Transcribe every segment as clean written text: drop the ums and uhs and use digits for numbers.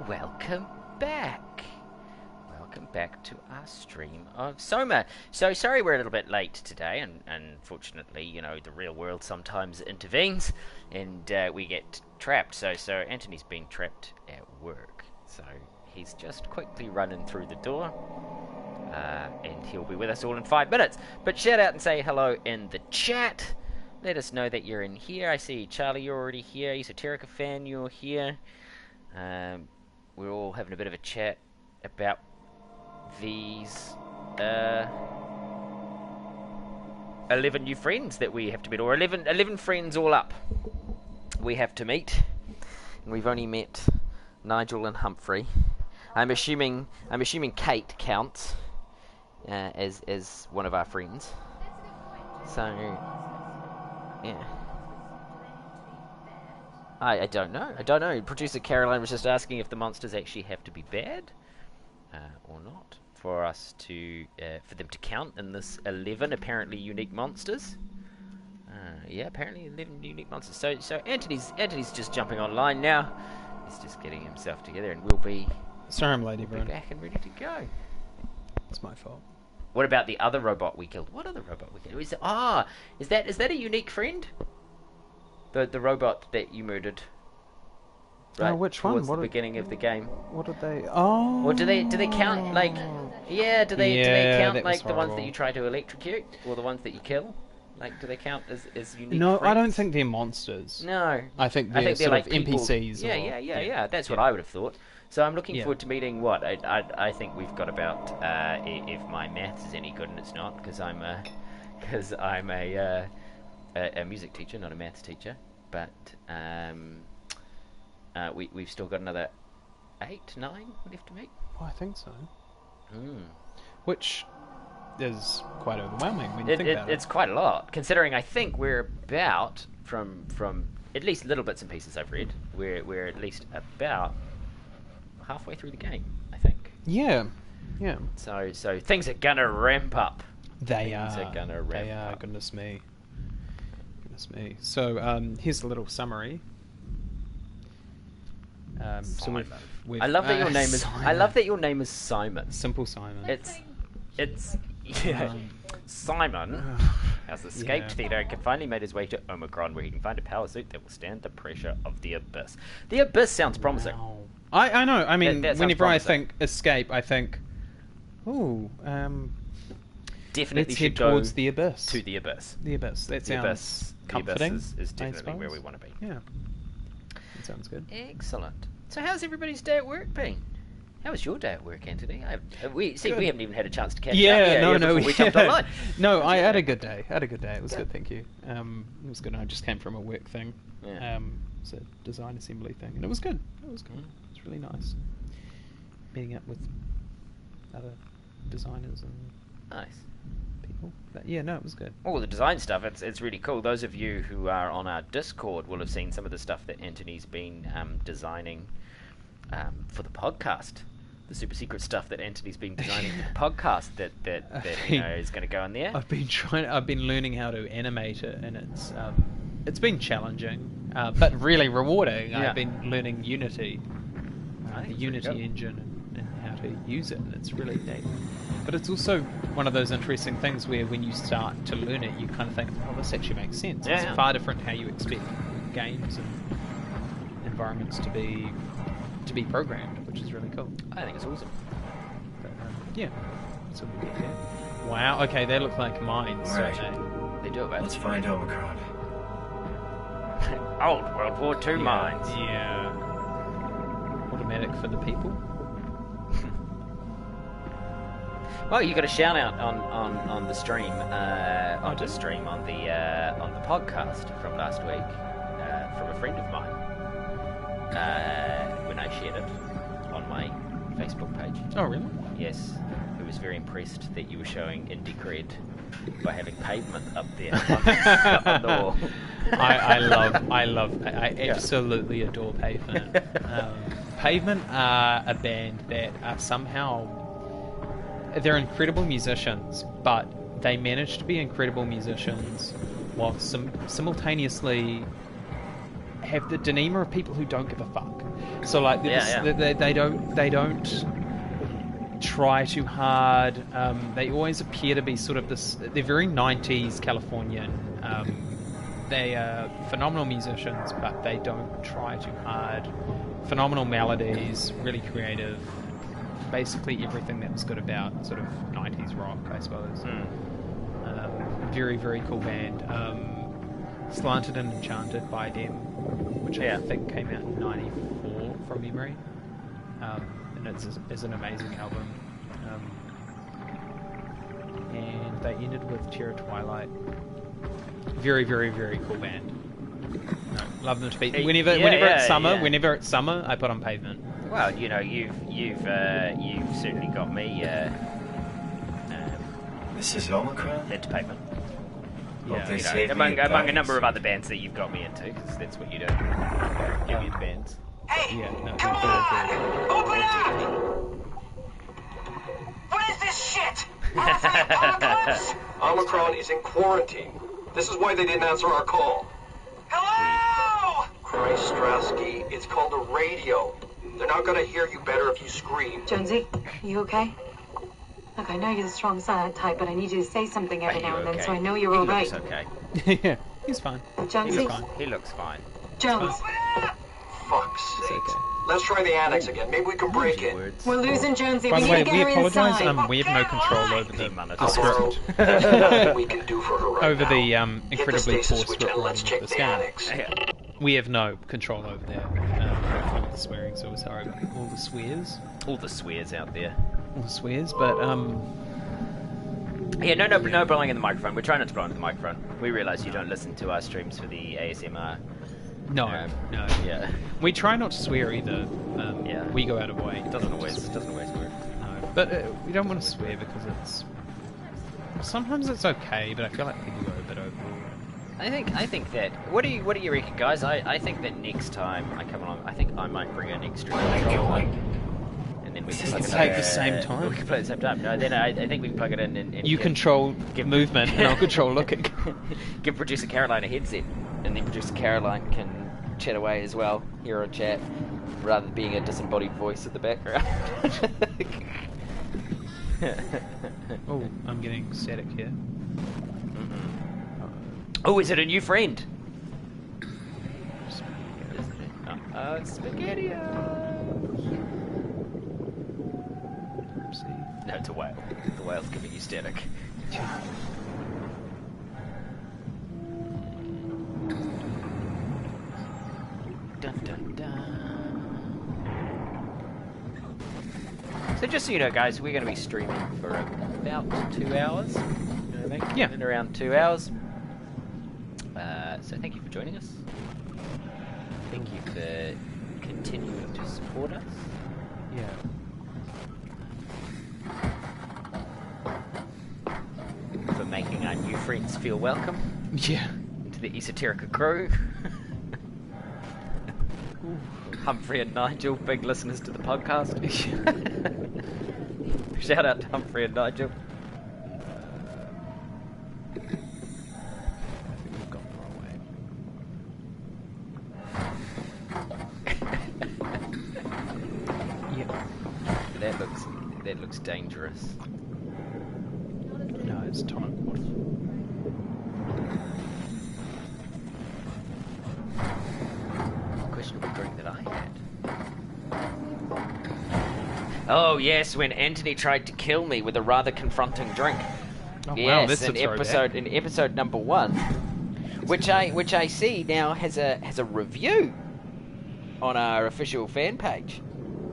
welcome back. Welcome back to our stream of Soma. So sorry we're a little bit late today, and unfortunately, you know, the real world sometimes intervenes, and we get trapped. So Anthony's been trapped at work, so he's just quickly running through the door, and he'll be with us all in 5 minutes. But shout out and say hello in the chat. Let us know that you're in here. I see Charlie, you're already here. Esoterica fan, you're here. We're all having a bit of a chat about these 11 new friends that we have to meet, or 11 friends all up we have to meet, and we've only met Nigel and Humphrey. I'm assuming Kate counts as one of our friends. So yeah. I don't know. Producer Caroline was just asking if the monsters actually have to be bad or not for us to for them to count in this 11 apparently unique monsters. Yeah, apparently 11 unique monsters. So Anthony's just jumping online now. He's just getting himself together, and we'll be back and ready to go. It's my fault. What about the other robot we killed? What other robot we killed? Is that a unique friend? The robot that you murdered. Right, which one? Towards the beginning of the game. What did they? Oh. Or do they count like? Yeah, do they count like the ones that horrible. you try to electrocute, or the ones that you kill? Like, do they count as unique? No, friends? I don't think they're monsters. No, I think they're sort like of people. NPCs. Yeah. That's what I would have thought. So I'm looking forward to meeting what I think we've got about if my maths is any good, and it's not because I'm a music teacher, not a maths teacher. But we've still got another 8, 9 left to meet. Oh, I think so. Mm. Which is quite overwhelming when you think about it. It's quite a lot, considering I think we're about from at least little bits and pieces I've read. We're at least about halfway through the game, I think. Yeah. So things are gonna ramp up. They are gonna ramp up. Goodness me. So here's a little summary. So we've I love that your name is. Simon. I love that your name is Simon. Simple Simon. It's Simon has escaped theater and can finally made his way to Omicron, where he can find a power suit that will stand the pressure of the abyss. The abyss sounds promising. Wow. I know. I mean, that whenever I promising. think escape, I think, Definitely let's should head go towards the abyss. to the abyss. The abyss. That sounds comforting. The abyss is definitely where we want to be. Yeah, that sounds good. Excellent. So, how's everybody's day at work been? How was your day at work, Anthony? We haven't even had a chance to catch up. No, we jumped online. No, I had a good day. It was good, thank you. It was good. I just came from a work thing. Yeah. It's a design assembly thing, and it was good. It's really nice. Meeting up with other designers and Nice. people. But yeah, no, it was good. All the design stuff, it's really cool. Those of you who are on our Discord will have seen some of the stuff that Anthony's been designing for the podcast. The super secret stuff that Anthony's been designing for the podcast that is going to go in there. I've been learning how to animate it, and it's been challenging, but really rewarding. Yeah. I've been learning Unity, the Unity cool. engine, and how to use it, and it's really neat. But it's also one of those interesting things where when you start to learn it, you kind of think, oh, this actually makes sense. Yeah, It's far different how you expect games and environments to be programmed, which is really cool. I think it's awesome. But, yeah. So we get there. Wow, okay, they look like mines. Right. They do it, man. Let's find Omicron. Old World War II mines. Yeah. Automatic for the people. Well, you got a shout out on the stream, on the podcast from last week, from a friend of mine, when I shared it on my Facebook page. Oh, really? Yes, who was very impressed that you were showing indie cred by having pavement up there on the wall. I absolutely adore Pavement. Pavement are a band that are somehow... They're incredible musicians, but they manage to be incredible musicians while simultaneously have the demeanor of people who don't give a fuck. So like they don't try too hard. They always appear to be sort of this. They're very 90s Californian. They are phenomenal musicians, but they don't try too hard. Phenomenal melodies, really creative. Basically everything that was good about sort of 90s rock, I suppose. Very, very cool band. Slanted and Enchanted by them, which I think came out in 94 from memory. And it's an amazing album. And they ended with Terror Twilight. Very, very, very cool band. No, love them to be. Whenever it's summer, I put on Pavement. Well, you know, you've certainly got me. This is Omicron? Head to Pavement. Yeah, you know, among a number of other bands that you've got me into, because that's what you do. Give me the bands. Hey, Yeah, no, come on! Open up! What is this shit? Apocalypse? Omicron is in quarantine. This is why they didn't answer our call. Hello? Christ, Strasky, it's called a radio. They're not gonna hear you better if you scream. Jonesy, are you okay? Look, I know you're the strong silent type, but I need you to say something every now and then so I know you're all right. He looks okay. Yeah, he's fine. Jonesy? He looks fine. Jones, Fuck's sake. okay. Let's try the annex again. Maybe we can break in. we're losing Jonesy. By We the need way, to get we her apologise. inside. We have no control over the I'll script. borrow. There's nothing we can do for her right Over now. the Hit the incredibly stasis poor switch script and let's writing check of the the scan. annex. We have no control over that. All the swearing, so we're sorry about all the swears. All the swears out there. All the swears, but Yeah, no blowing in the microphone. We're trying not to blow into the microphone. We realise you don't listen to our streams for the ASMR. no. Yeah. We try not to swear either. Yeah. We go out of way. Doesn't always work. No, but we don't want to swear because it's. Sometimes it's okay, but I feel like people go a bit overboard. I think that. What do you reckon, guys? I think that next time I come along, I think I might bring an extra controller, and then we can plug it in. At the same time. We can play at the same time. No, then I think we can plug it in and You control movement, and I'll control looking. give producer Caroline a headset, and then producer Caroline can chat away as well, hear her chat, rather than being a disembodied voice at the background. Oh, I'm getting static here. Oh, is it a new friend? Spaghetti. No, it's a whale. The whale's giving you static. Dun, dun, dun. So just so you know, guys, we're going to be streaming for about 2 hours. You know what I mean? Yeah. In around 2 hours. So thank you for joining us. Thank you for continuing to support us. Yeah. For making our new friends feel welcome Yeah. to the Esoterica crew. Humphrey and Nigel, big listeners to the podcast. Shout out to Humphrey and Nigel. I think we've gone the wrong way. Yeah. That looks dangerous. No, it's tonic water. Questionable drink that I had. Oh yes, when Anthony tried to kill me with a rather confronting drink. Oh, yes, wow, this in is episode number 1, which I see now has a review on our official fan page.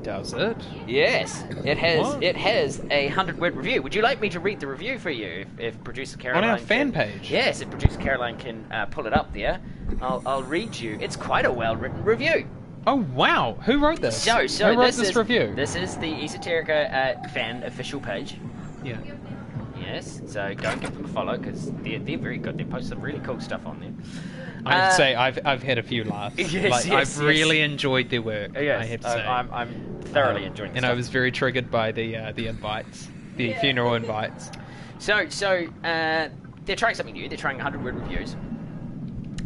Does it? Yes, it has. What? It has a 100-word review. Would you like me to read the review for you, if producer Caroline On our fan can- page? Yes, if producer Caroline can pull it up there, I'll read you. It's quite a well-written review. Oh wow! Who wrote this? So Who wrote this is review? This is the Esoterica fan official page. Yeah. Yes, so go and give them a follow because they're very good. They post some really cool stuff on there. I have to say I've had a few laughs. Yes, I've really enjoyed their work. Yes, I have to say. I'm thoroughly enjoying. And I was very triggered by the invites, the funeral invites. So they're trying something new. They're trying 100-word reviews.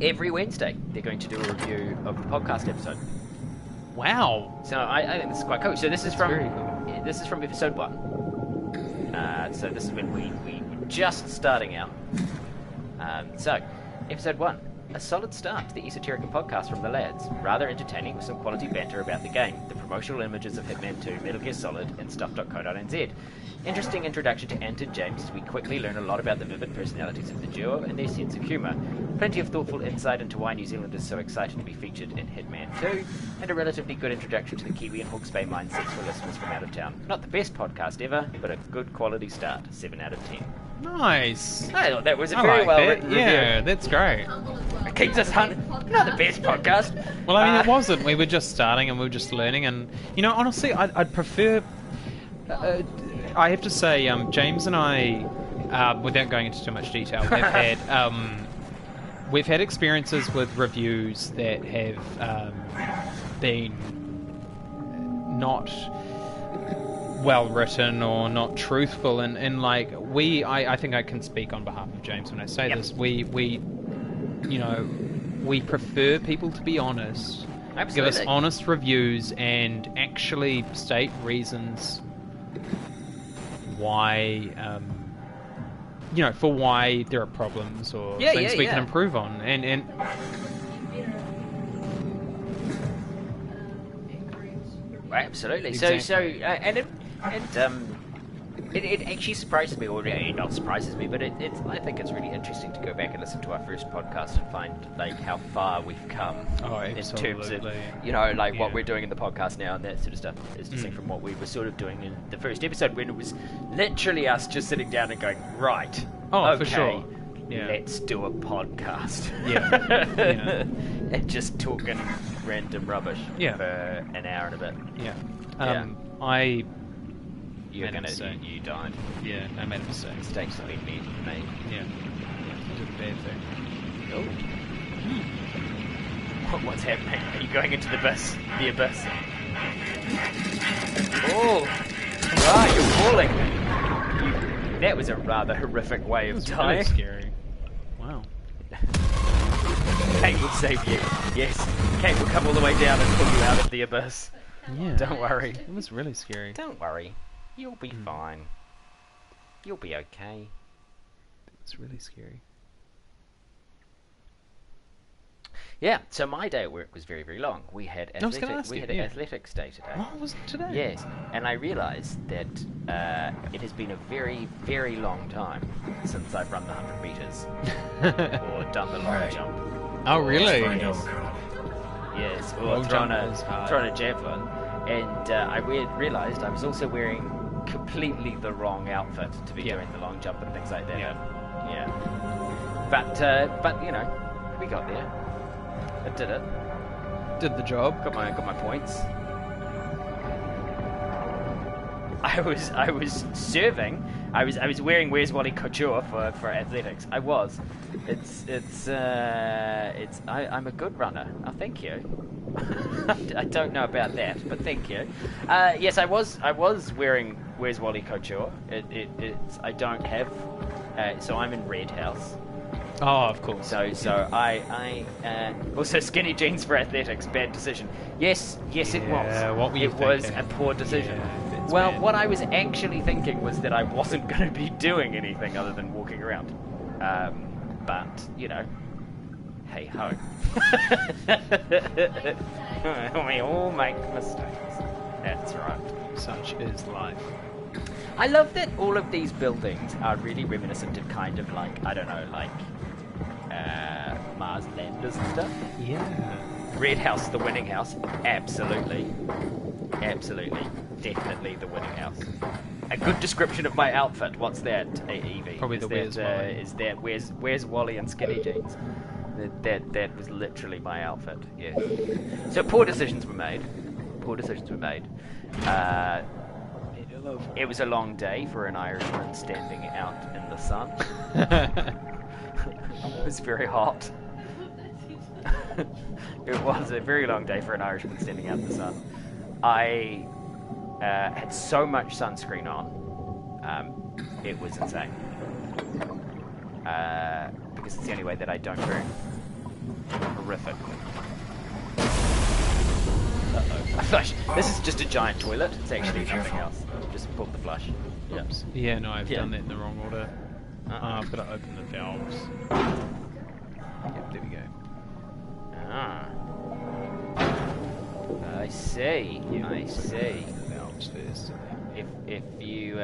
every Wednesday they're going to do a review of the podcast episode. Wow. So I think this is quite cool. So this is from very cool. This is from episode 1. So this is when we were just starting out. So episode 1. A solid start to the Esoterica podcast from the lads. Rather entertaining with some quality banter about the game, the promotional images of Hitman 2, Metal Gear Solid, and stuff.co.nz. Interesting introduction to Ant and James as we quickly learn a lot about the vivid personalities of the duo and their sense of humour. Plenty of thoughtful insight into why New Zealand is so excited to be featured in Hitman 2, and a relatively good introduction to the Kiwi and Hawke's Bay mindsets for listeners from out of town. Not the best podcast ever, but a good quality start. 7 out of 10. Nice. I thought that was a very well written review. Yeah, that's great. It keeps us not the best podcast. Well, I mean, it wasn't. We were just starting and we were just learning. And, you know, honestly, I'd prefer... I have to say, James and I, without going into too much detail, have we've had experiences with reviews that have been not well written or not truthful, and like I think I can speak on behalf of James when I say this. We prefer people to be honest. Absolutely. Give us honest reviews and actually state reasons why for why there are problems or things we can improve on, and absolutely. Exactly. It actually surprises me, or it not surprises me, but I think it's really interesting to go back and listen to our first podcast and find like how far we've come in terms of what we're doing in the podcast now and that sort of stuff. It's distinct from what we were sort of doing in the first episode when it was literally us just sitting down and going, right, okay, for sure. Yeah. Let's do a podcast. Yeah. And just talking random rubbish for an hour and a bit. Yeah. You died. Yeah, I made a mistake. Mistakes have been made. Yeah. I did a bad thing. Oh. What's happening? Are you going into the abyss? Oh! Ah, you're falling! That was a rather horrific way of dying. Really scary. Wow. Kate will save you. Yes. Kate will come all the way down and pull you out of the abyss. Yeah. Don't worry. It was really scary. Don't worry. You'll be fine. You'll be okay. It's really scary. Yeah, so my day at work was very, very long. We had athletics day today. Oh, was it today? Yes, and I realised that it has been a very, very long time since I've run the 100 metres or done the long jump. Oh, really? Yes, or thrown a javelin. And I realised I was also wearing completely the wrong outfit to be doing the long jump and things like that. Yeah. But you know, we got there. I did it. Did the job. Got my points. I was serving. I was wearing Where's Wally Couture for athletics. I was. I'm a good runner. Oh, thank you. I don't know about that, but thank you. Yes, I was wearing Where's Wally Couture. I don't have. So I'm in Red House. Oh, of course. So I also skinny jeans for athletics. Bad decision. Yes, it was. What were you thinking? It was a poor decision. Yeah, well, bad. What I was actually thinking was that I wasn't going to be doing anything other than walking around. But you know, hey ho. We all make mistakes. That's right. Such is life. I love that all of these buildings are really reminiscent of kind of like, I don't know, like Mars landers and stuff. Yeah. Red House, the winning house. Absolutely. Definitely the winning house. A good description of my outfit. What's that, Evie? Probably Where's Wally. Is that Where's Wally and skinny jeans? That was literally my outfit. Yeah. So poor decisions were made. It was a long day for an Irishman standing out in the sun. It was very hot. It was a very long day for an Irishman standing out in the sun. I had so much sunscreen on. It was insane. Because it's the only way that I don't burn. Horrific. Uh-oh. Flush. This is just a giant toilet. It's actually something else. Just pulled the flush. Oops. Yeah, no, I've done that in the wrong order. I've got to open the valves. Yep, there we go. Ah. I see. Yeah, I see. Valves first. If you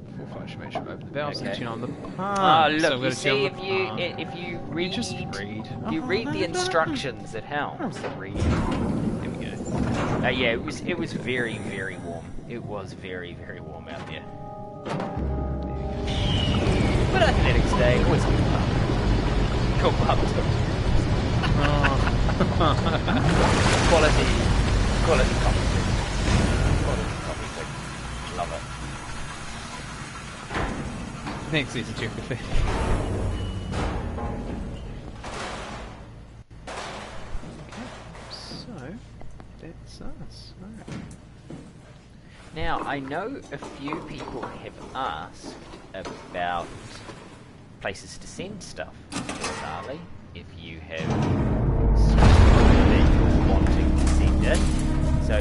before flush, make sure I open the valves and turn on the pump. Oh, look, So you see, if you read, just read. you read the instructions, it helps. Read. There we go. Yeah, it was very, very warm. It was very, very warm out there. But athletics day was cool pub. Cool pub. Quality coffee. Quality coffee. Love it. Thanks, Esoterica. Okay, So, that's us. Right. Now, I know a few people have asked about places to send stuff to Charlie, if you have specifically wanting to send it.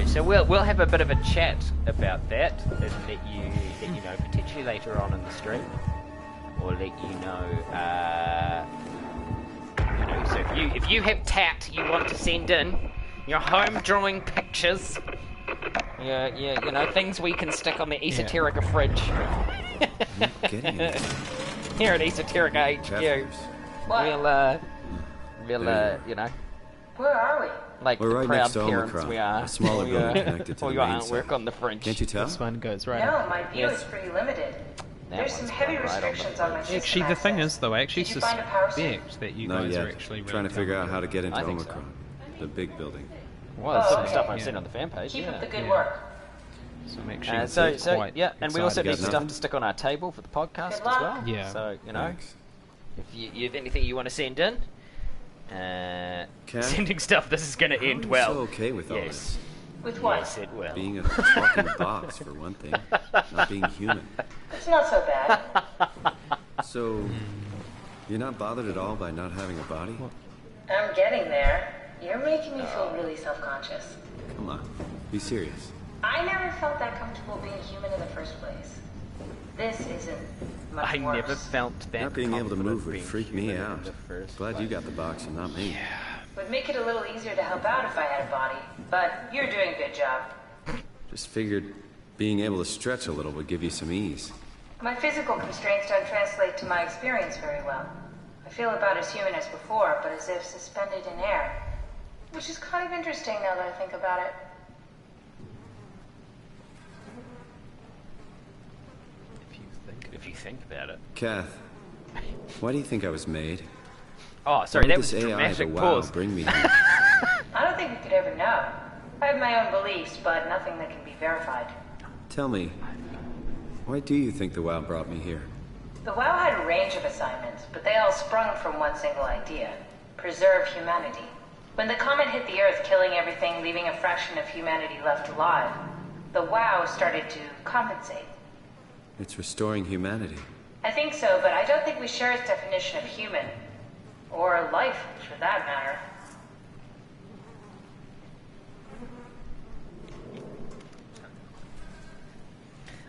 So we'll have a bit of a chat about that and let you know potentially later on in the stream, or let you know. So if you have tat you want to send in, your home drawing pictures, things we can stick on the Esoterica fridge. Here at Esoterica HQ, Where are we? like We're the right proud next to parents Omicron, we are. a smaller building connected to All the your main artwork site. on the fridge. Can't you tell? This one goes right No, up. my view Yes. is pretty limited. That There's some one's heavy going right on the restrictions on my system Actually, the thing access. is, though, I actually Did you find a power suit? suspect that you Not guys yet. are actually Trying to really figure out how to get into I think so. Omicron, the big building. Well, some okay. stuff I've Yeah. seen on the fan page. Keep Yeah. up the good Yeah. work. So I'm actually quite And we also excited need about stuff that. to stick on our table for the podcast Good as luck. well. Yeah. So Thanks. if you have anything you want to send in, Kat, sending stuff. This is going to how end are you well. so okay with all Yes. this? With what? Yes, it will. Being a fucking box, for one thing. Not being human. It's not so bad. So, you're not bothered at all by not having a body? I'm getting there. You're making me feel really self-conscious. Come on, be serious. I never felt that comfortable being human in the first place. This isn't much I worse. never felt that. Not being able to confident move would being freak me human in out. the first Glad you place. got the box and not me. Would make it a little easier to help out if I had a body, but you're doing a good job. Just figured being able to stretch a little would give you some ease. My physical constraints don't translate to my experience very well. I feel about as human as before, but as if suspended in air. Which is kind of interesting now that I think about it. If you think about it. Kath, why do you think I was made? Oh, sorry, Why that did was a this AI, dramatic the WoW, pause. bring me here? I don't think we could ever know. I have my own beliefs, but nothing that can be verified. Tell me, why do you think the WoW brought me here? The WoW had a range of assignments, but they all sprung from one single idea: preserve humanity. When the comet hit the Earth, killing everything, leaving a fraction of humanity left alive, the WoW started to compensate. It's restoring humanity. I think so, but I don't think we share its definition of human. Or life, for that matter.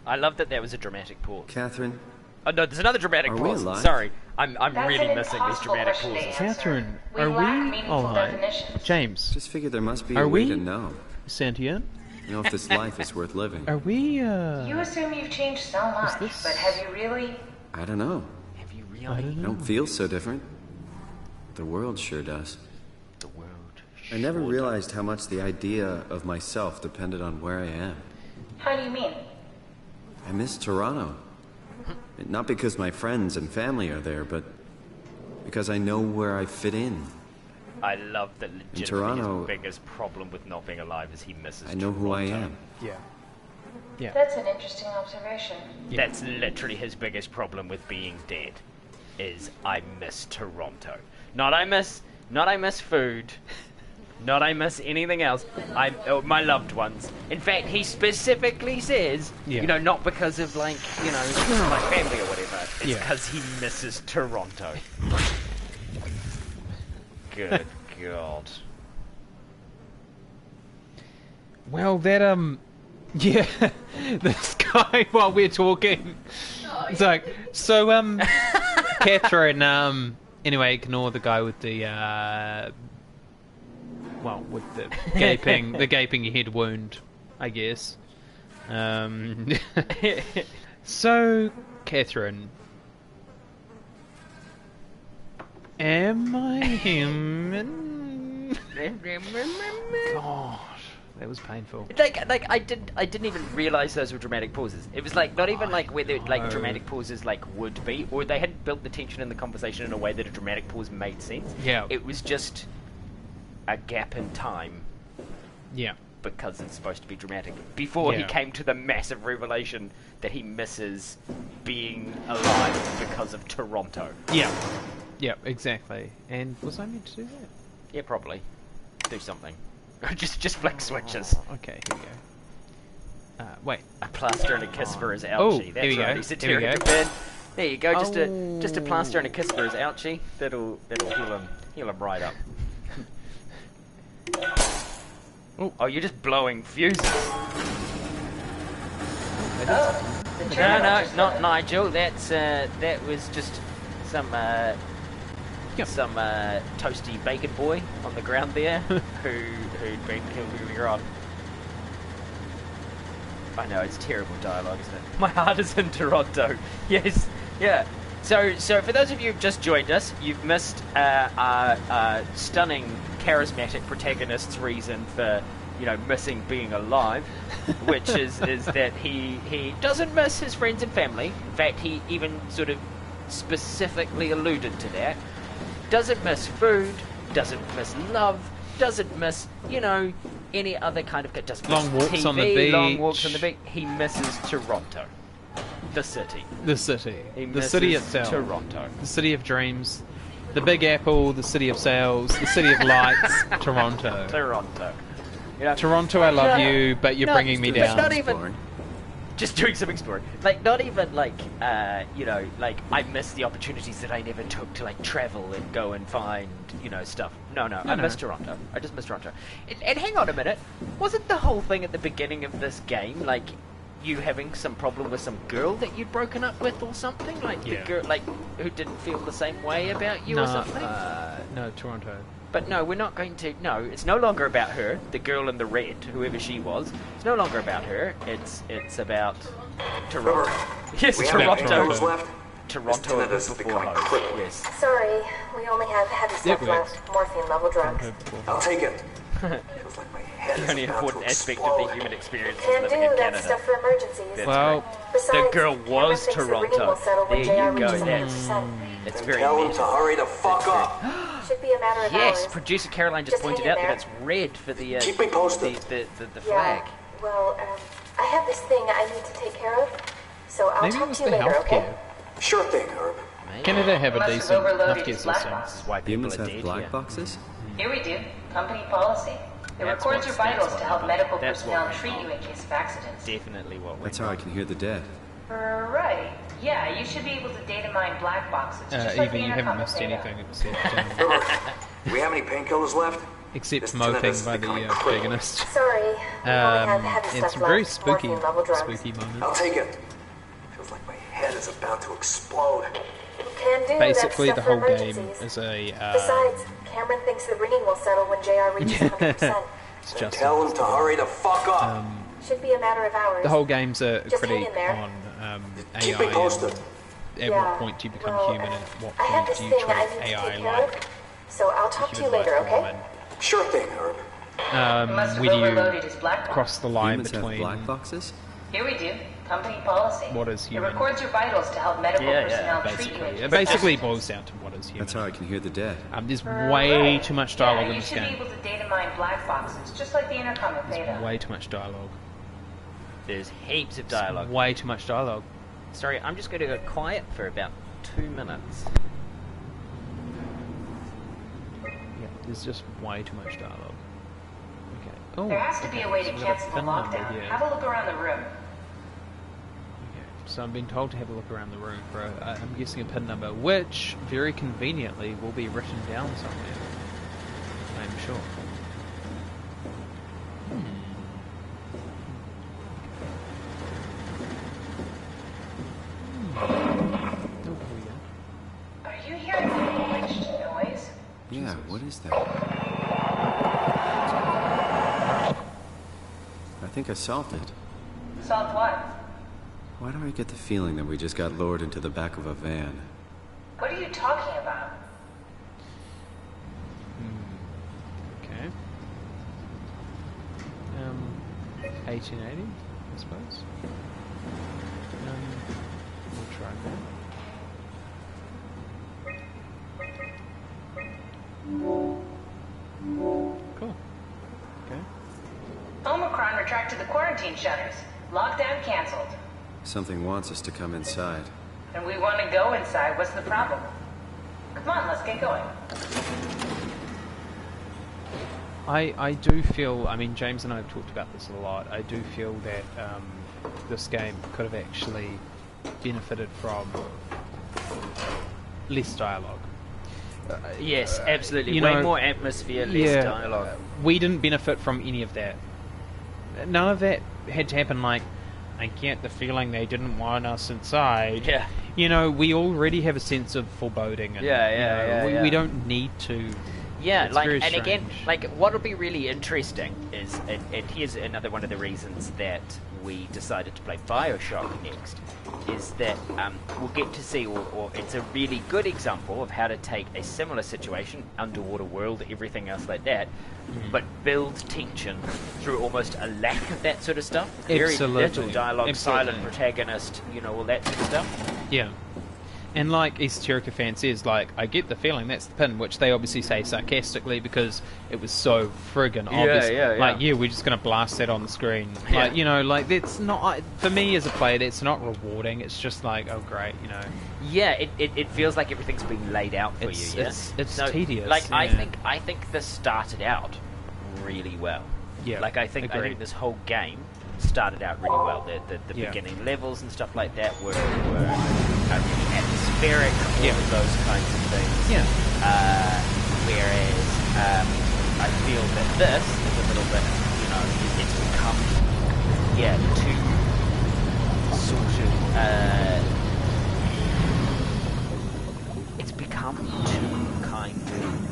I love that there was a dramatic pause. Catherine, Oh no, there's another dramatic Are we pause. alive? Sorry, I'm That's really an missing these impossible dramatic question to pauses. answer. Catherine, We are lack we meaningful alright? definitions. James, just figured there must be Are a way we- to know. sentient? Know if this life is worth living. Are we, You assume you've changed so much, this- but have you really? I don't know. Have you I really? don't I know. don't feel so different. The world sure does. The world. I never sure realized how much the idea of myself depended on where I am. How do you mean? I miss Toronto. Not because my friends and family are there, but because I know where I fit in. I love that legitimately Toronto- his biggest problem with not being alive is he misses I know who I Toronto. am. Yeah. That's an interesting observation. That's literally his biggest problem with being dead. Is I miss Toronto. Not I miss food. Not I miss anything else. My loved ones. In fact, he specifically says, Yeah. not because of my family or whatever. It's Yeah. because he misses Toronto. Good God. Well, that yeah, this guy while we're talking, it's like Catherine. Anyway, ignore the guy with the with the gaping head wound, I guess. So, Catherine, am I human? God. That was painful. Like I didn't even realise those were dramatic pauses. It was like not even like whether like dramatic pauses like would be, or they hadn't built the tension in the conversation in a way that a dramatic pause made sense. Yeah. It was just a gap in time. Yeah. Because it's supposed to be dramatic. Before he came to the massive revelation that he misses being alive because of Toronto. Yeah. Yeah, exactly. And was I meant to do that? Yeah, probably. Do something. just flick switches. Okay, here we go. Wait. A plaster and a kiss for his ouchie. That's here we right. go. Esoterica Ben. There you go. Just a plaster and a kiss for his ouchie. That'll heal him right up. Oh, you're just blowing fuses. No, not Nigel. That was just some toasty bacon boy on the ground there who'd been killed earlier on. I know, it's terrible dialogue, isn't it? My heart is in Toronto. Yes, yeah. So for those of you who've just joined us, you've missed a stunning, charismatic protagonist's reason for, missing being alive, which is that he doesn't miss his friends and family. In fact, he even sort of specifically alluded to that. Doesn't miss food, doesn't miss love, doesn't miss, any other kind of... Doesn't long miss walks TV, on the beach. Long walks on the beach. He misses Toronto. The city. The city. He The misses city itself. Toronto. The city of dreams. The Big Apple, the city of sales, the city of lights, Toronto. Toronto. Toronto, I love you, but you're bringing me down. Not even... Just doing some exploring. Like, not even, like, I miss the opportunities that I never took to, like, travel and go and find, stuff. No, I miss Toronto. I just miss Toronto. And hang on a minute. Wasn't the whole thing at the beginning of this game, like, you having some problem with some girl that you'd broken up with or something? Like, the girl, like, who didn't feel the same way about you or something? No, Toronto. But no, we're not going to... No, it's no longer about her, the girl in the red, whoever she was. It's no longer about her. It's about Toronto. Yes, Toronto. Left? Toronto before home. Yes. Sorry, we only have heavy stuff left. Morphine level drugs. I'll take it. Feels like my head The only important aspect of the human experience is Can living do in that Canada. stuff for emergencies. Well, the girl was Toronto. There you go. That's very Tell him to hurry the fuck up. Should be a matter of Yes, hours. producer Caroline just pointed out that it's red for the Keep me posted. the flag. Yeah, well, I have this thing I need to take care of, so I'll maybe it talk was to you the later, okay? healthcare. Sure thing, Herb. Canada have a Unless decent it's overloaded, healthcare it's black system. box. This is why people Humans are have dead black here. boxes? Here we do. Company policy. It That's records what your stands vitals on to it. help medical That's personnel what we treat call you in case of accidents. Definitely what we That's how I can hear the dead. Right. Yeah, you should be able to data mine black boxes. Just like the Evie, you intercom haven't missed data. anything except, Herb, do we have any painkillers left? except This moping tinnitus is by the becoming critical. protagonist. Sorry, we only have heavy And stuff some very left. spooky Morphine level drugs. moments. I'll take it. Feels like my head is about to explode. Can do Basically, that the stuff whole for game emergencies. is a... Besides, Cameron thinks the ringing will settle when JR reaches 100%. it's just Tell him to hurry the fuck up. Should be a matter of hours. the whole game's a Just hang critique in there. on Keep me AI posted. and at what point do you become well, human and at what I have point this do you thing treat I need to take AI care of, like so I'll talk to you human later, life okay? form Sure thing, Herb. Must and have where do overloaded you his black box. cross the line Humans have between black boxes? Here we do. Company policy. what is human? It records your vitals to help medical personnel treat you in basically. case It of basically accidents. boils down to what is human. That's how I can hear the dead. There's way too much dialogue Yeah, in you this should be game. able to data mine black boxes, just like the intercom of Theta. Way too much dialogue. There's heaps of dialogue. Way too much dialogue. Sorry, I'm just going to go quiet for about 2 minutes. Yeah, there's just way too much dialogue. Okay. Oh, There has to be a way to so we've got cancel the pin number lockdown. here. Have a look around the room. Okay, so I'm being told to have a look around the room for, I'm guessing, a pin number, which, very conveniently, will be written down somewhere. I'm sure. Are you hearing a witched noise? Yeah, what is that? I think I solved it. Solved what? Why do I get the feeling that we just got lured into the back of a van? What are you talking about? Okay. 1880, I suppose. We'll try that. Cool. Okay. Omicron retracted the quarantine shutters. Lockdown canceled. Something wants us to come inside. And we want to go inside. What's the problem? Come on, let's get going. I do feel, I mean, James and I have talked about this a lot. I do feel that this game could have actually benefited from less dialogue. Yes, absolutely. Way more atmosphere, less dialogue. We didn't benefit from any of that. None of that had to happen. Like, I get the feeling they didn't want us inside. Yeah. You know, we already have a sense of foreboding. And, we don't need to. Yeah, it's like, very and again, strange. like, what'll be really interesting is, and here's another one of the reasons that we decided to play Bioshock next, is that we'll get to see, or it's a really good example of how to take a similar situation, underwater world, everything else like that, but build tension through almost a lack of that sort of stuff. Very little dialogue, silent protagonist, you know, all that sort of stuff. Yeah. And like Esoterica fan says, like, I get the feeling that's the pin, which they obviously say sarcastically because it was so friggin' obvious. Like, we're just going to blast that on the screen. Like, you know, like, that's not, for me as a player, that's not rewarding. It's just like, oh, great, you know. Yeah, it feels like everything's been laid out for you, yeah? It's tedious. Like, I think this started out really well. Yeah, like, I think this whole game started out really well. The beginning levels and stuff like that were really atmospheric, all of those kinds of things. Yeah. Whereas I feel that this is a little bit, you know, it's become, too sort of, it's become too kind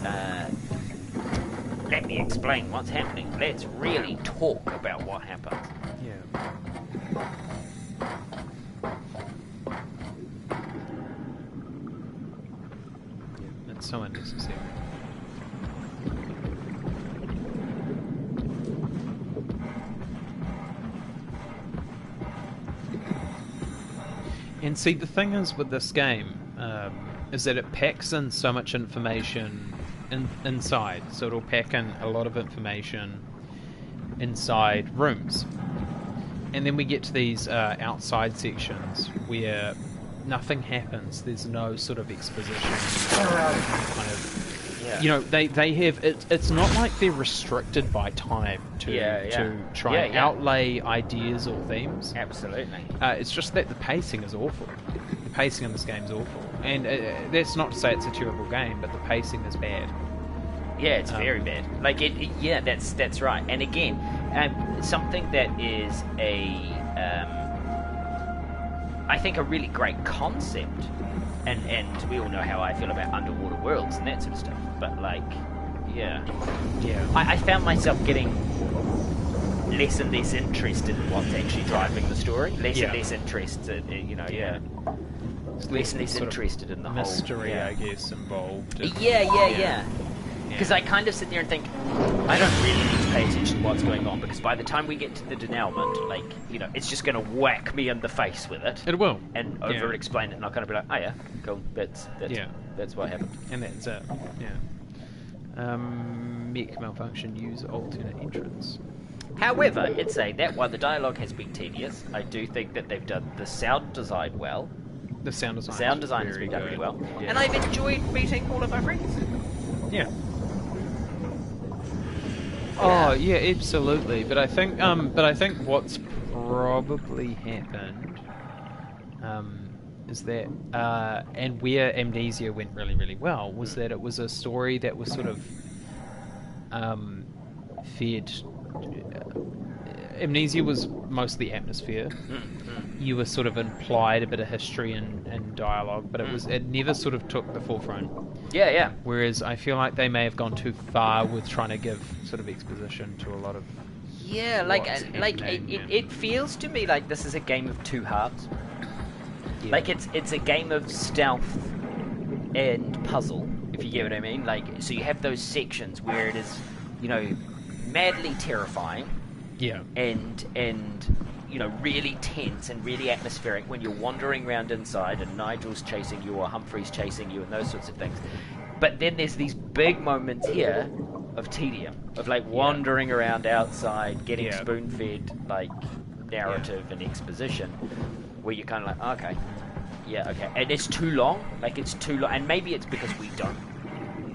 of, let me explain what's happening. Let's really talk about what happened. Yeah. It's so unnecessary. And see, the thing is with this game, is that it packs in so much information inside. So it'll pack in a lot of information inside rooms. And then we get to these outside sections where nothing happens. There's no sort of exposition. Kind of, you know, they have. It's not like they're restricted by time to try and outlay ideas or themes. Absolutely. It's just that the pacing is awful. The pacing in this game is awful, and that's not to say it's a terrible game, but the pacing is bad. Yeah, it's very bad. Like that's right. And again, something that is I think a really great concept, and we all know how I feel about underwater worlds and that sort of stuff. But like, I found myself getting less and less interested in what's actually driving the story. Less and less interested, you know. Less and less interested in the mystery, whole I guess, involved. Because I kind of sit there and think, I don't really need to pay attention to what's going on, because by the time we get to the denouement, like, you know, it's just going to whack me in the face with it. It will. And over-explain it, and I'll kind of be like, oh yeah, cool, that's what happened. And that's it, mech malfunction, use alternate entrance. However, it's saying that while the dialogue has been tedious, I do think that they've done the sound design well. The sound design has been done really well. Yeah. And I've enjoyed meeting all of my friends. Yeah. Oh yeah, absolutely. But I think what's probably happened is that and where Amnesia went really, really well was that it was a story that was sort of fed. Amnesia was mostly atmosphere. You were sort of implied a bit of history and dialogue, but it never sort of took the forefront. Yeah. Whereas I feel like they may have gone too far with trying to give sort of exposition to a lot of. Yeah, it feels to me like this is a game of two halves. Yeah. Like it's a game of stealth and puzzle, if you get what I mean. Like, so you have those sections where it is, madly terrifying. Yeah. And really tense and really atmospheric when you're wandering around inside and Nigel's chasing you or Humphrey's chasing you and those sorts of things. But then there's these big moments here of tedium, of like wandering around outside, getting spoon-fed like narrative and exposition, where you're kind of like, okay, and it's too long. Like, it's too long, and maybe it's because we don't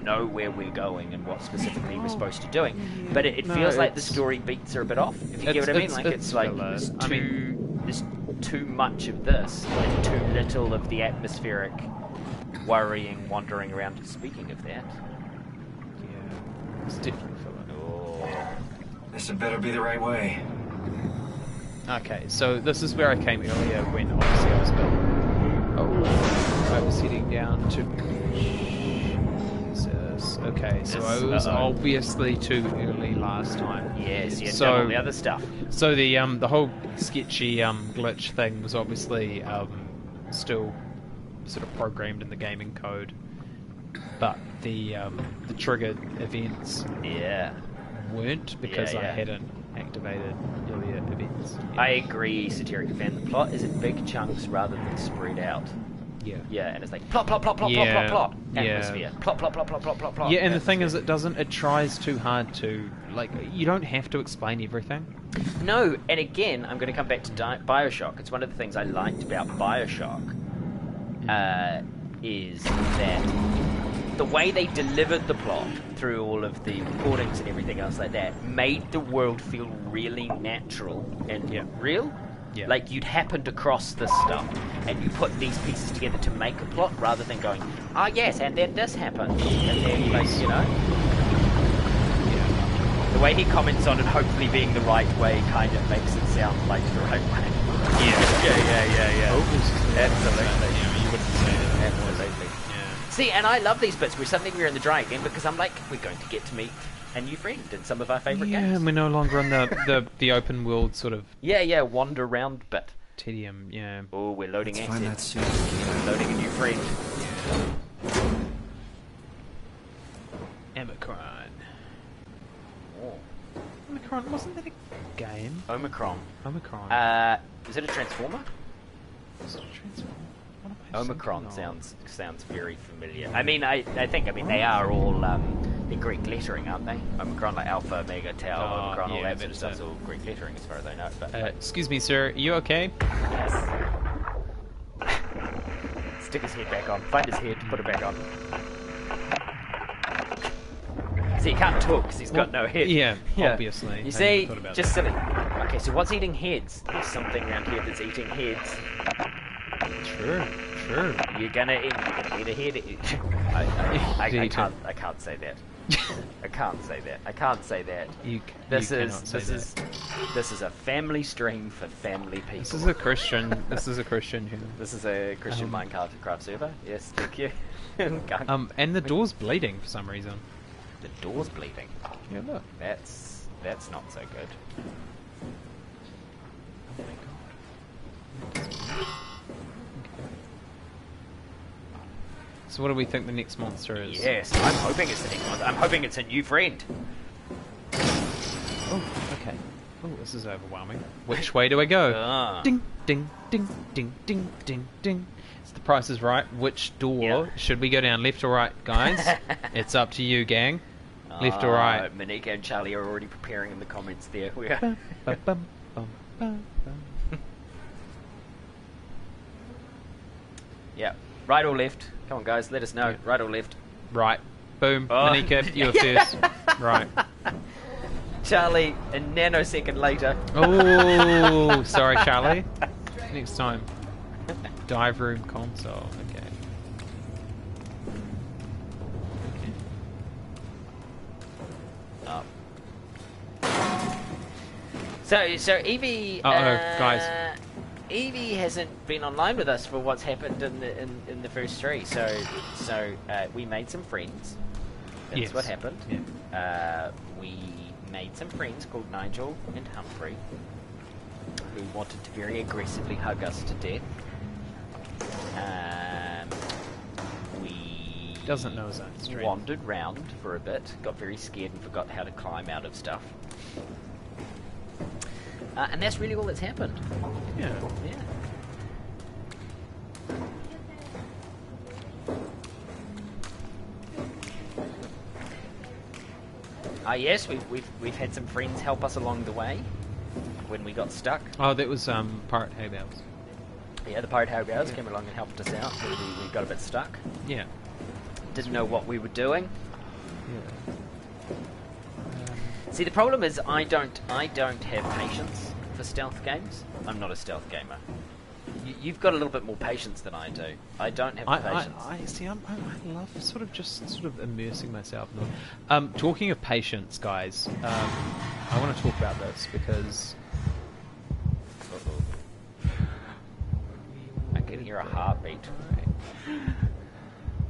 know where we're going and what specifically we're supposed to be doing. But it feels like the story beats are a bit off, if you get what I mean. Like, it's like there's too much of this and too little of the atmospheric worrying, wandering around. Speaking of that, it's definitely filler. This had better be the right way. Okay, so this is where I came earlier when obviously I was heading down to. Okay, so I was obviously too early last time. Yes, so all the other stuff. So the whole sketchy glitch thing was obviously still sort of programmed in the gaming code, but the triggered events weren't, because I hadn't activated earlier events. I agree, Esoterica fan. The plot is in big chunks rather than spread out. Yeah, and it's like plot, plot, plot, plot, plot, plot, plot. Atmosphere. Plot, plot, plot, plot, plot, plot, plot. Yeah, and the thing is, it tries too hard to, like, you don't have to explain everything. No, and again, I'm going to come back to Bioshock. It's one of the things I liked about Bioshock, is that the way they delivered the plot through all of the recordings and everything else like that made the world feel really natural and real. Yeah. Like, you'd happened across this stuff, and you put these pieces together to make a plot, rather than going, yes, and then this happened, and then, like, The way he comments on it hopefully being the right way kind of makes it sound like the right way. Yeah. Absolutely. You wouldn't say that. Absolutely. Yeah. See, and I love these bits where suddenly we're in the dry again, because I'm like, we're going to get to meet a new friend in some of our favourite games. Yeah, and we're no longer on the open world sort of... wander around bit. Tedium, yeah. Oh, we're loading Let's find that soon. Loading a new friend. Yeah. Omicron. Omicron, wasn't that a game? Omicron. Is it a Transformer? Is it a Transformer? Omicron sounds very familiar. I mean, I think they are all they're Greek lettering, aren't they? Omicron, like Alpha, Omega, Tau, Omicron, all that sort of stuff's all Greek lettering as far as I know. But excuse me, sir, are you okay? Yes. Stick his head back on. Find his head, put it back on. See, he can't talk because he's got no head. Yeah, obviously. You see, just silly. Okay, so what's eating heads? There's something around here that's eating heads. Sure. You're gonna eat a head. I can't say that. I can't say that. This is a family stream for family people. This is a Christian channel. This is a Christian Minecraft server. Yes, thank you. And the door's bleeding for some reason. The door's bleeding. Yeah, look. That's not so good. Oh my god. So what do we think the next monster is? Yes, I'm hoping it's the next monster. I'm hoping it's a new friend. Oh, okay. Oh, this is overwhelming. Which way do I go? Ding, ding, ding, ding, ding, ding, ding. It's the Price is Right. Which door should we go down? Left or right, guys? It's up to you, gang. Left or right? Monika and Charlie are already preparing in the comments there. We are. Yeah. Right or left? Come on, guys. Let us know. Right or left? Right. Boom. Monika, you're first. Right. Charlie, a nanosecond later. Oh, sorry, Charlie. Next time. Dive room console. Okay. So Evie. Guys. Evie hasn't been online with us for what's happened in the first 3. So we made some friends. That's what happened. Yeah. We made some friends called Nigel and Humphrey, who wanted to very aggressively hug us to death. We doesn't know his own strength. Wandered round for a bit, got very scared and forgot how to climb out of stuff. And that's really all that's happened. Yeah. Yes, we've had some friends help us along the way when we got stuck. Oh, that was Pirate Haybells. Yeah, the Pirate Haybells came along and helped us out. We got a bit stuck. Yeah. Didn't know what we were doing. Yeah. See, the problem is I don't have patience for stealth games. I'm not a stealth gamer. You've got a little bit more patience than I do. I don't have the patience. I love sort of immersing myself in it. Talking of patience, guys, I want to talk about this because I can hear a heartbeat.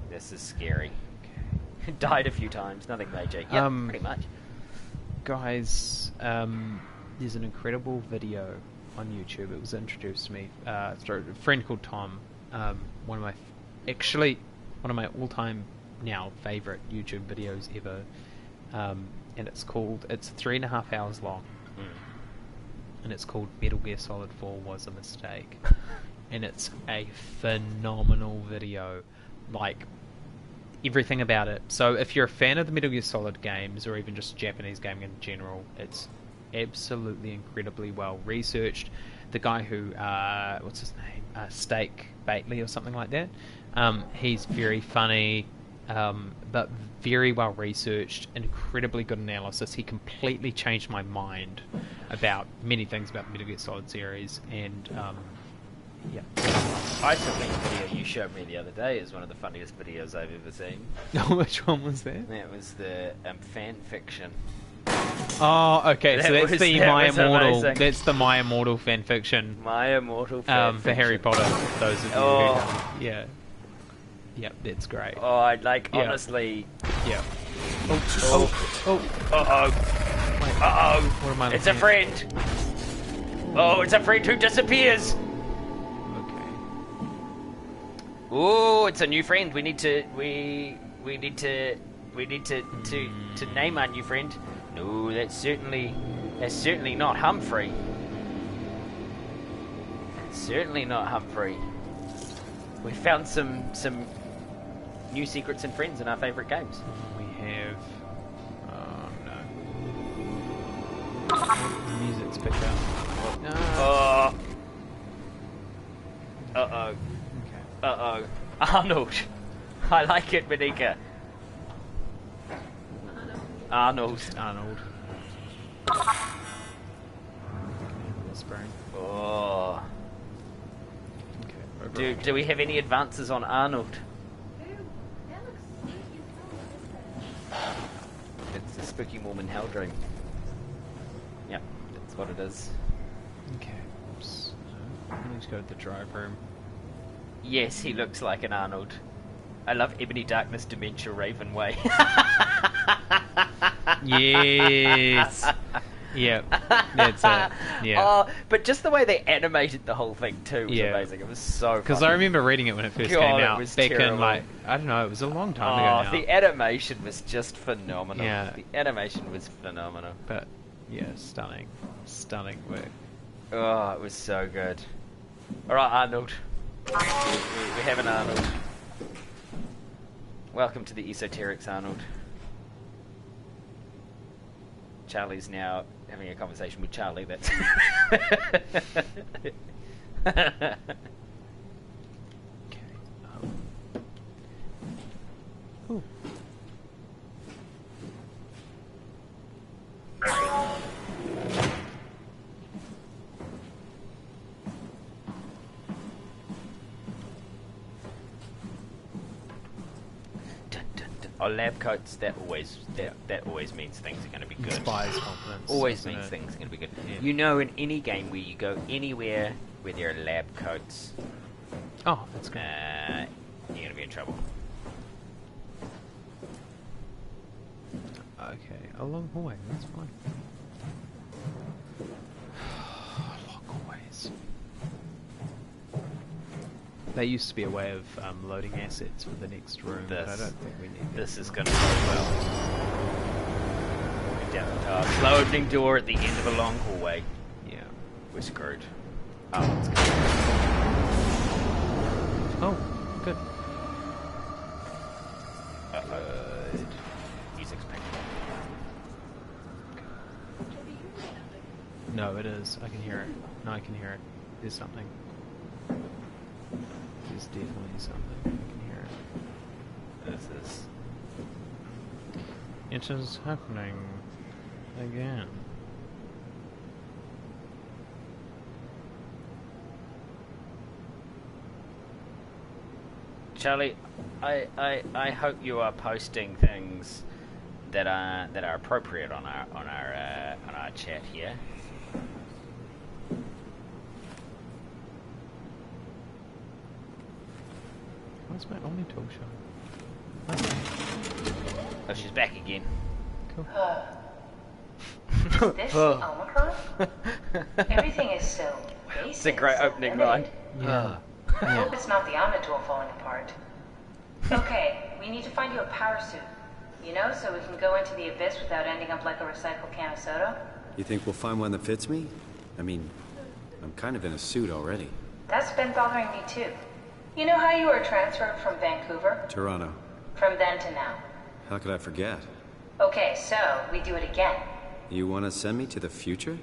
This is scary. Okay. Died a few times, nothing major. Yeah, pretty much. Guys, there's an incredible video on YouTube. It was introduced to me through a friend called Tom. One of my all-time now favorite YouTube videos ever, and it's 3.5 hours long, and it's called Metal Gear Solid 4 Was a Mistake, and it's a phenomenal video, like everything about it. So if you're a fan of the Metal Gear Solid games, or even just Japanese gaming in general, it's absolutely incredibly well researched. The guy who what's his name, Steak Bately or something like that, he's very funny, but very well researched, incredibly good analysis. He completely changed my mind about many things about the Metal Gear Solid series, and yeah. I still think the video you showed me the other day is one of the funniest videos I've ever seen. Which one was that? That was the fan fiction. Oh, okay. So that's the My Immortal. Amazing. That's the My Immortal fan fiction. My Immortal fan fiction. For Harry Potter. Those of you who yeah. Yep, that's great. Oh, I'd like honestly. Yeah. Uh-oh. What am I It's a friend. Oh, it's a friend who disappears. Okay. Oh, it's a new friend. We need to name our new friend. No, that's certainly not Humphrey. That's certainly not Humphrey. We found some new secrets and friends in our favourite games. We have. Oh no. The music's picked up. No. Oh. Uh-oh. Okay. Uh-oh. Arnold. I like it, Monica. Arnold. Whispering. Oh. Okay. Do we have any advances on Arnold? It's the spooky Mormon hell dream. Yep, that's what it is. Okay. Oops. Let's go to the drive room. Yes, he looks like an Arnold. I love Ebony Darkness Dementia Raven Way. Yes. Yep. That's it. Yeah. Oh, but just the way they animated the whole thing too was amazing. It was so funny. Because I remember reading it when it first came out. It was back terrible. in, like, I don't know, it was a long time ago now. The animation was just phenomenal. Yeah. The animation was phenomenal. But, yeah, stunning. Stunning work. Oh, it was so good. Alright, Arnold. We have an Arnold. Welcome to the Esoterics, Arnold. Charlie's now having a conversation with Charlie. That's Okay. Ooh. Oh, lab coats. That always means things are going to be good. Inspires confidence. Always means things are going to be good. Yeah. You know, in any game where you go anywhere where there are lab coats, oh, that's good. You're going to be in trouble. Okay, a long hallway. That's fine. Long hallways. There used to be a way of loading assets for the next room, but I don't think we need this. Is going to go well. Down the path. Slow opening door at the end of a long hallway. Yeah. We're screwed. Oh, it's good. Oh, good. Music's back. No, it is. I can hear it. No, I can hear it. There's something. There's definitely something. I can hear it. This is... It is happening again. Charlie, I hope you are posting things that are appropriate on our chat here. Where's my Omni tool show? Oh, she's back again. Cool. Is this Omicron? Everything is so basic. It's a great opening line. Yeah. I hope it's not the Omnitool falling apart. Okay, we need to find you a power suit. You know, so we can go into the abyss without ending up like a recycled can of soda. You think we'll find one that fits me? I mean, I'm kind of in a suit already. That's been bothering me too. You know how you were transferred from Vancouver? Toronto. From then to now. How could I forget? Okay, so we do it again. You want to send me to the future?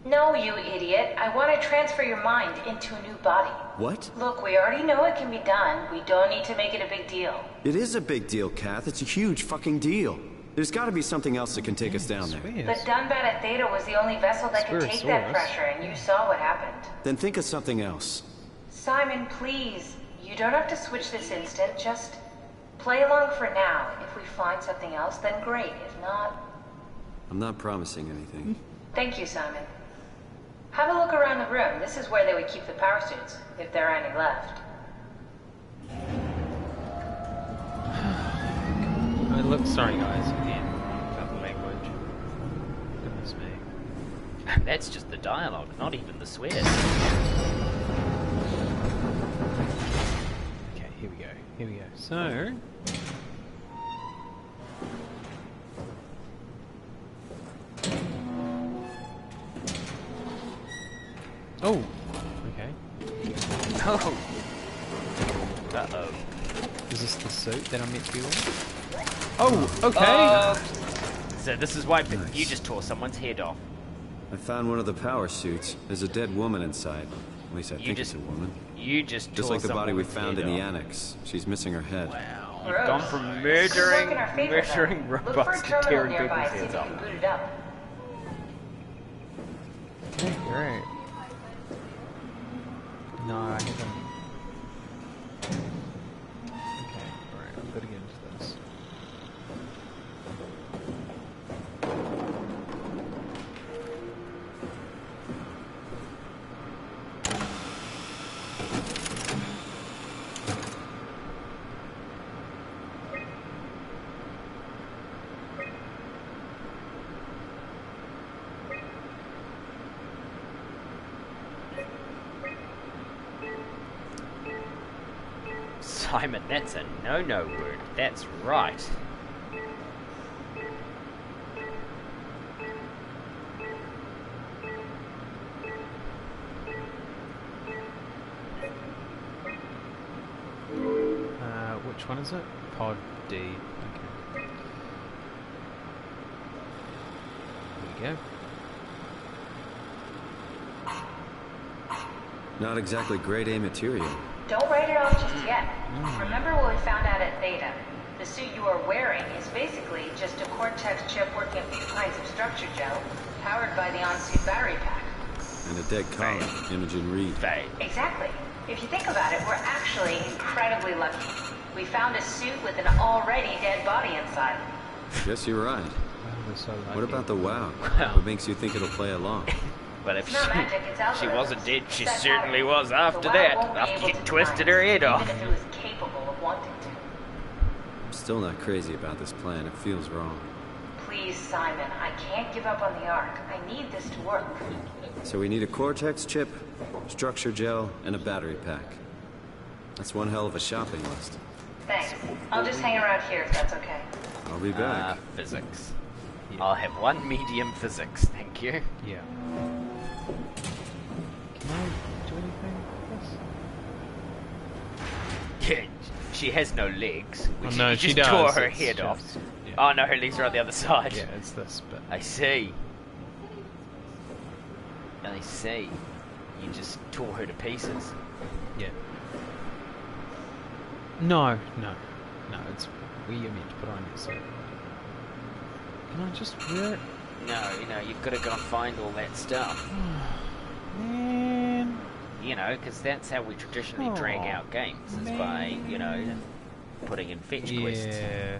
No, you idiot. I want to transfer your mind into a new body. What? Look, we already know it can be done. We don't need to make it a big deal. It is a big deal, Kath. It's a huge fucking deal. There's got to be something else that can take us down there. But Dunbat Theta was the only vessel that could take that pressure, and you saw what happened. Then think of something else. Simon, please. You don't have to switch this instant. Just play along for now. If we find something else, then great. If not... I'm not promising anything. Thank you, Simon. Have a look around the room. This is where they would keep the power suits, if there are any left. Look, sorry guys, again, about the language. Goodness me. That's just the dialogue, not even the swears. Okay, here we go. Here we go. So... Oh! Okay. Oh! Uh-oh. Is this the suit that I'm meant to be wearing? Oh! Okay! So this is why you just tore someone's head off. I found one of the power suits. There's a dead woman inside. At least I think it's a woman. You just Just tore like the body we someone's found head in the off. annex. She's missing her head. Wow. Gross. You've gone from This could work in our favor, murdering though. Look for a robots to terminal tearing nearby, people's see if heads you can off. boot it up. Okay, great. No, I haven't. Okay, alright, I'm gonna get into this. Simon, that's a no-no word. That's right. Which one is it? Pod D. Okay. There we go. Not exactly grade A material. Don't write it off just yet. Remember what we found out at Theta? The suit you are wearing is basically just a Cortex chip working a few kinds of structure gel, powered by the on-suit battery pack. And a dead collar, Imogen Reed. Fade. Exactly. If you think about it, we're actually incredibly lucky. We found a suit with an already dead body inside. Guess you're right. Oh, so What about the WoW? Wow. What makes you think it'll play along? But if It's not magic, it's she algorithms. wasn't dead, she Set certainly patterns. was after The WoW that. won't be After able you to twisted deny her it, head off. even if it was capable of wanting to. I'm still not crazy about this plan. It feels wrong. Please, Simon, I can't give up on the Ark. I need this to work. So we need a Cortex chip, structure gel, and a battery pack. That's one hell of a shopping list. Thanks. I'll just hang around here if that's okay. I'll be back. Physics. Yeah. I'll have one medium physics, thank you. Yeah. Can I do anything with this? Yeah, she has no legs. Oh, no, you she just does. tore her It's head just- off. yeah. Oh no, her legs are on the other side. Yeah, it's this bit. I see. I see. You just tore her to pieces. Yeah. No. It's where you're meant to put on your suit. Can I just wear it? No, you've got to go and find all that stuff. Man. Because that's how we traditionally drag out games, is by, putting in fetch quests. Yeah.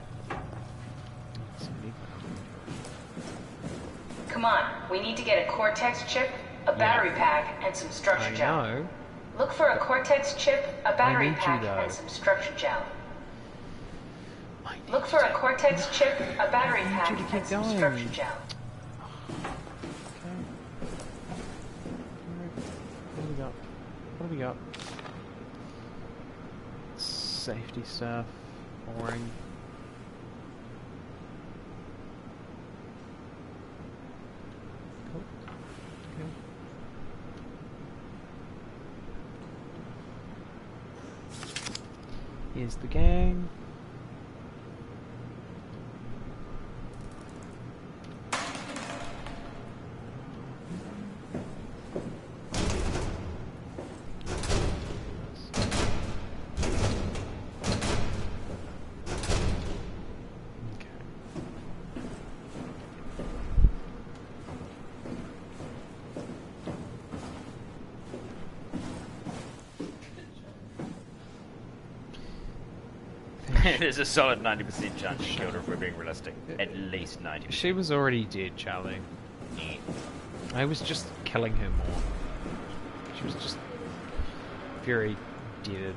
Come on, we need to get a Cortex chip, a battery pack, and some structure I gel. know. Look for a Cortex chip, a battery need you, pack, though. and some structure gel. I need Look for a to- Cortex chip, a battery I need pack, you to keep and some going. structure gel. What do we got? Safety stuff. Boring. Cool. Okay. Here's the gang. There's a solid 90% chance you killed her if we're being realistic. At least 90%. She was already dead, Charlie. I was just killing her more. She was just very dead.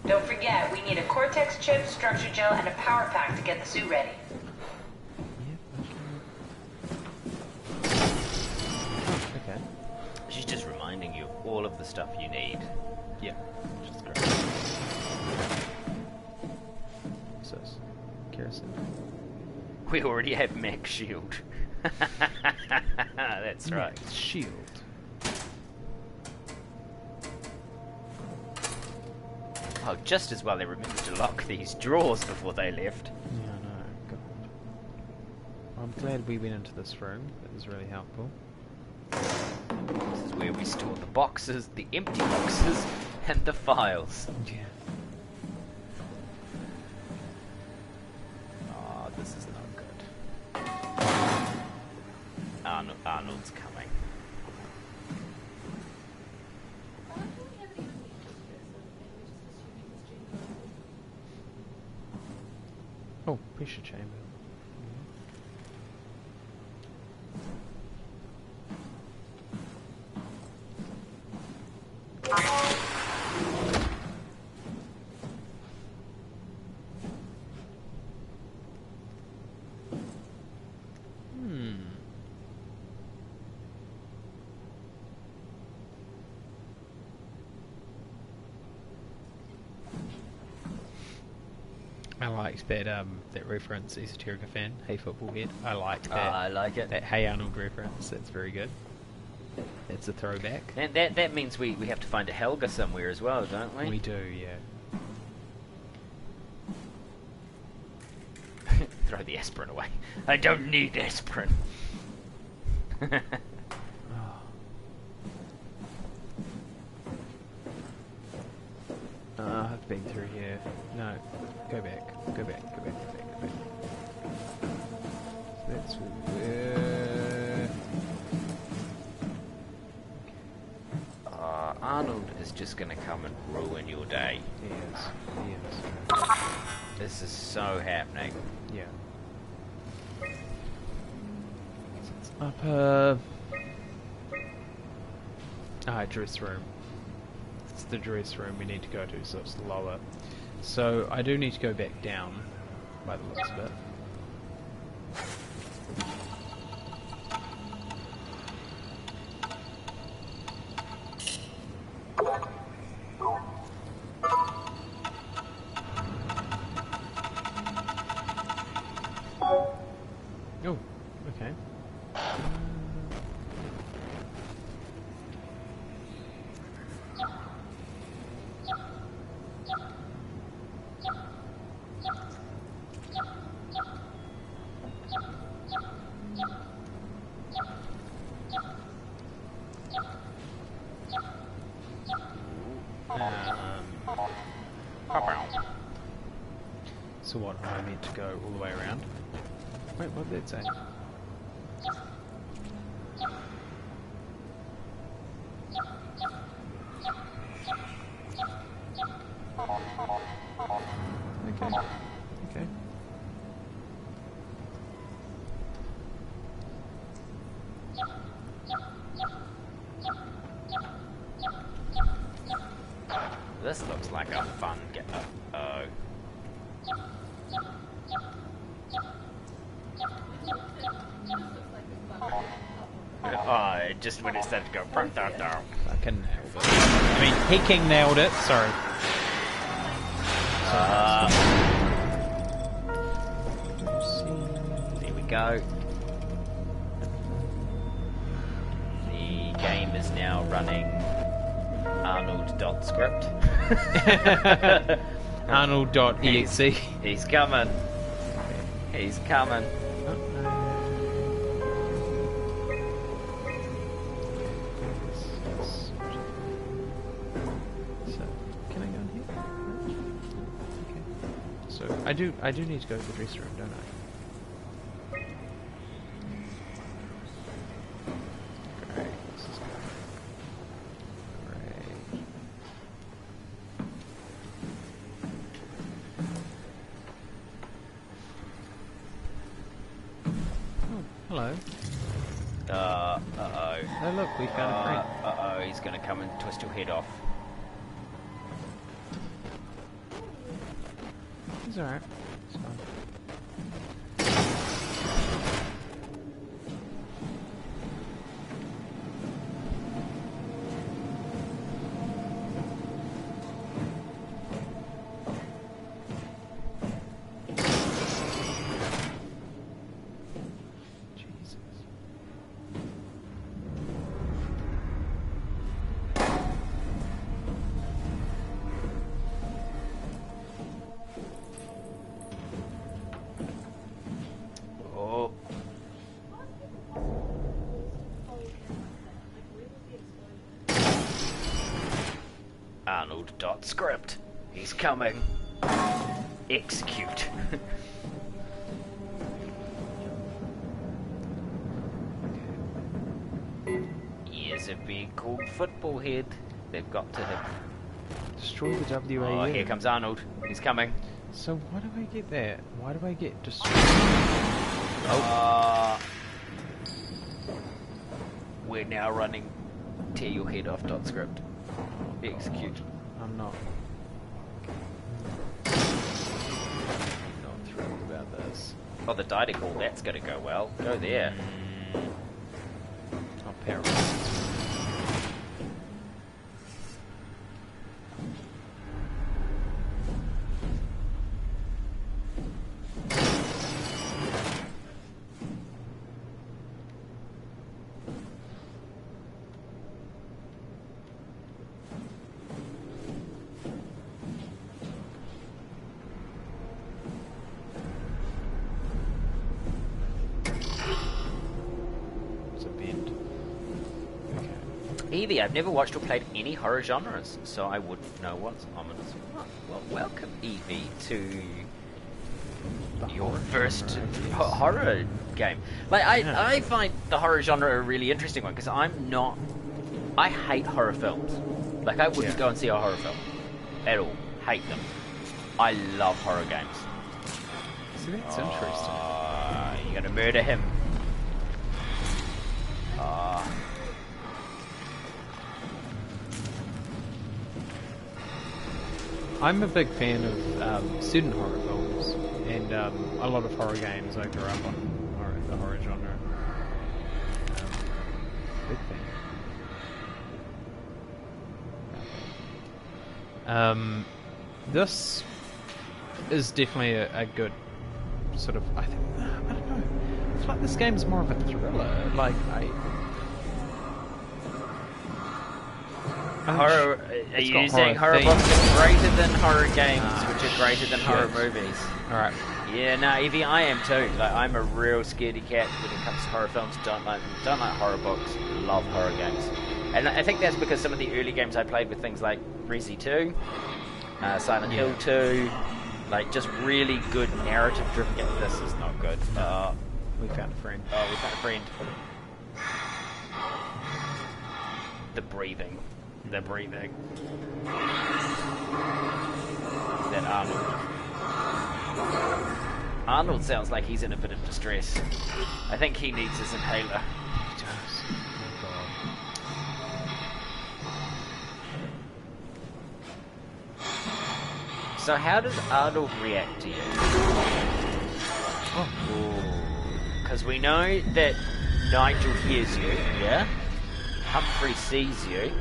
Don't forget, we need a Cortex chip, structure gel, and a power pack to get the suit ready. Okay. She's just reminding you of all of the stuff you need. Yeah. Which is great. What's this? Kerosene. We already have Mech Shield. That's right. Shield. Oh, just as well they remembered to lock these drawers before they left. Yeah, I know. God. I'm glad we went into this room. That was really helpful. This is where we store the boxes, the empty boxes, and the files. Yeah. Oh, this is not good. Arnold's coming. Oh, pressure chamber. I liked that reference, Esoterica fan. Hey football head. I liked that. I like it. That Hey Arnold reference. That's very good. That's a throwback. And that means we have to find a Helga somewhere as well, don't we? We do, yeah. Throw the aspirin away. I don't need aspirin. I've been through here. No. Go back. Go back. Go back. Go back. Go back. That's where... Arnold is just going to come and ruin your day. He is. He is. This is so happening. Yeah. Upper... dress room. It's the dress room we need to go to, so it's lower. So I do need to go back down, by the looks of it. Oh, okay. So what, am I meant to go all the way around? Wait, what did it say? Okay. Okay. This looks like a fun get. Just when it started to go. Fucking nailed it. I mean, Peking nailed it. Sorry. There we go. The game is now running Arnold.script. Arnold.exe. He's coming. He's coming. I do need to go to the dressing room, don't I? Great. This is great. Oh, hello. Uh-oh. Oh look, we found a friend. Uh-oh, he's gonna come and twist your head off. It's alright. It's fine. Jesus. Arnold.script. He's coming. Execute. Here's a big called football head. They've got to him. Destroy the WAU. Oh, here comes Arnold. He's coming. So why do I get that? Why do I get destroyed? We're now running tear your head off .script. Execute. I'm not thrilled about this. Oh, the Didacall, that's gonna go well. Go there. Oh, paralyzed. Evie, I've never watched or played any horror genres, so I wouldn't know what's ominous or not. Well, welcome, Evie, to your first horror game. Like, I find the horror genre a really interesting one, because I hate horror films. Like, I wouldn't go and see a horror film at all. Hate them. I love horror games. See, that's interesting. You're gonna murder him. I'm a big fan of student horror films and a lot of horror games. I grew up on the horror genre. Big fan. This is definitely a good sort of. I don't know. I feel like this game's more of a thriller. Like horror. Are you saying horror books are greater than horror games, which are greater than horror movies? All right. Yeah, no, Evie, I am too. Like, I'm a real scaredy cat when it comes to horror films. Don't like horror books. Love horror games, and I think that's because some of the early games I played with things like Resi 2, Silent Hill 2, like just really good narrative-driven games. This is not good. We found a friend. Oh, we found a friend. The breathing. Is that Arnold? Arnold sounds like he's in a bit of distress. I think he needs his inhaler. He does. Oh God. So how does Arnold react to you? Because we know that Nigel hears you, yeah? Humphrey sees you.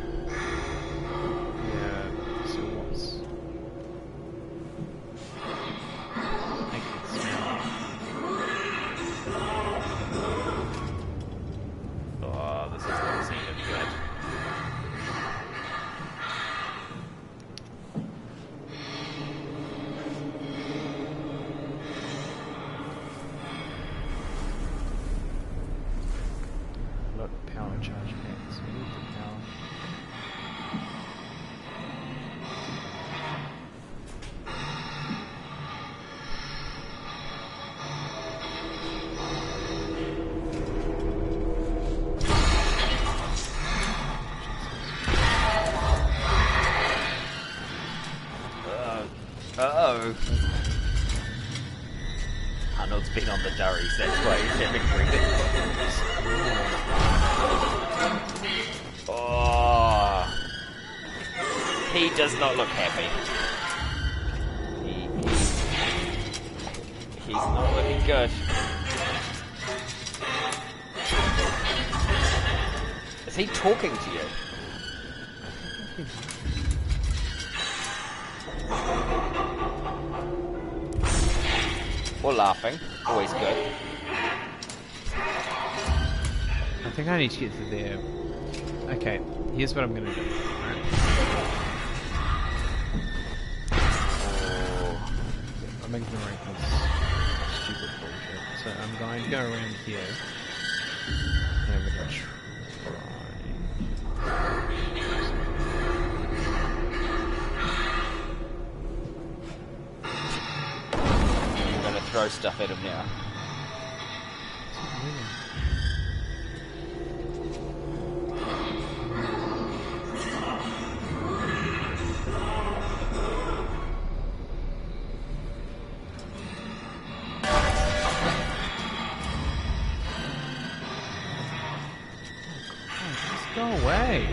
Arnold's been on the durries, that's why he's having breathing problems. Oh, he does not look happy. He's not looking good. Is he talking to you? Or laughing. Always good. I think I need to get to there. Okay, here's what I'm going to do. Right. I'm ignoring this stupid bullshit. So I'm going to go around here. And I'm going to try. Throw stuff at him now. Just go away.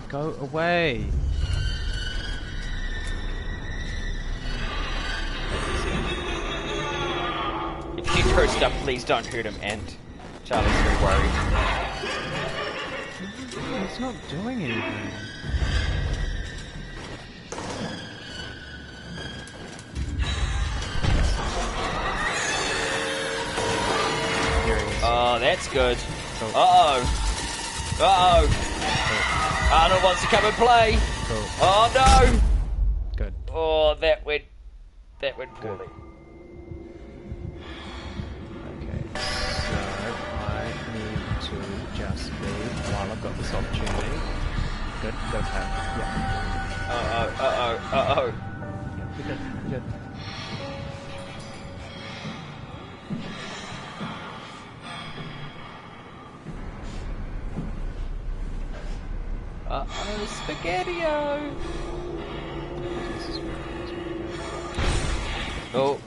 Go away. If you throw stuff, please don't hurt him, and Charlie's very worried. It's not doing anything. Oh, that's good. Uh-oh. Uh-oh. Arnold wants to come and play. Cool. Oh no! Good. Oh, that went poorly. Okay, so I need to just be, while I've got this opportunity. Good, go Pat. Yeah. Uh-oh. Yeah, you're good, you're good. Uh-oh, Spaghetti-O! Oh.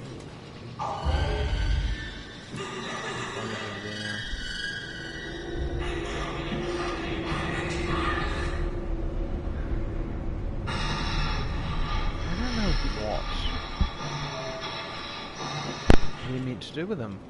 What are you meant to do with them?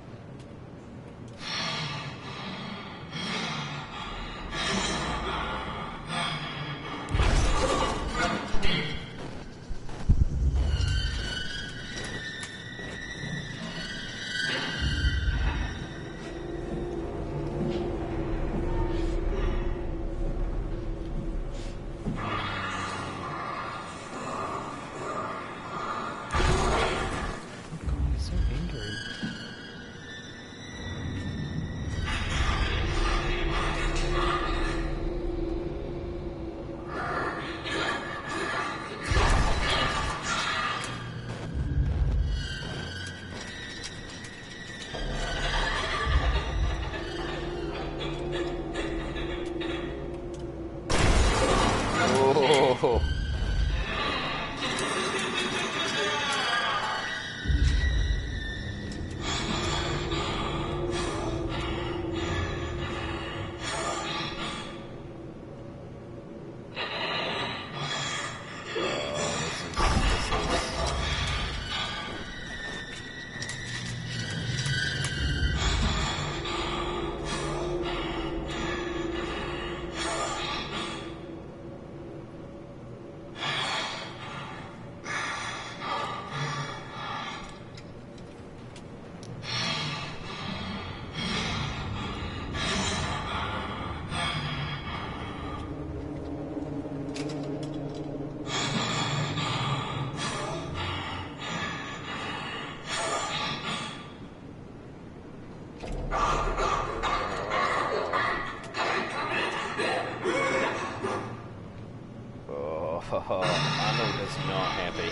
Arnold is not happy.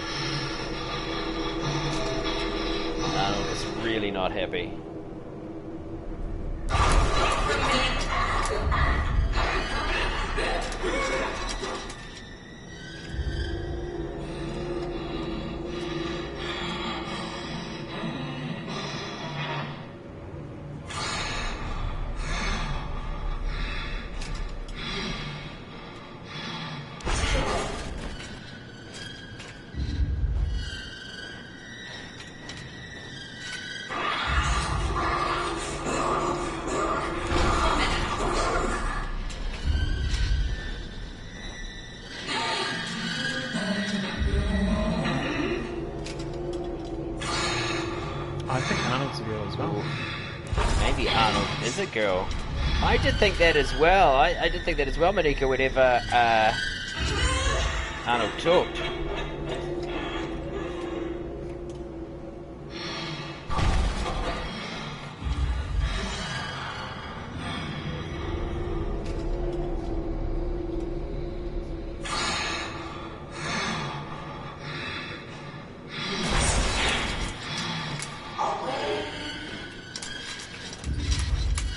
Arnold is really not happy. I think Arnold's a girl as well. Maybe Arnold is a girl. I did think that as well. I did think that as well, Monica, whenever Arnold talked.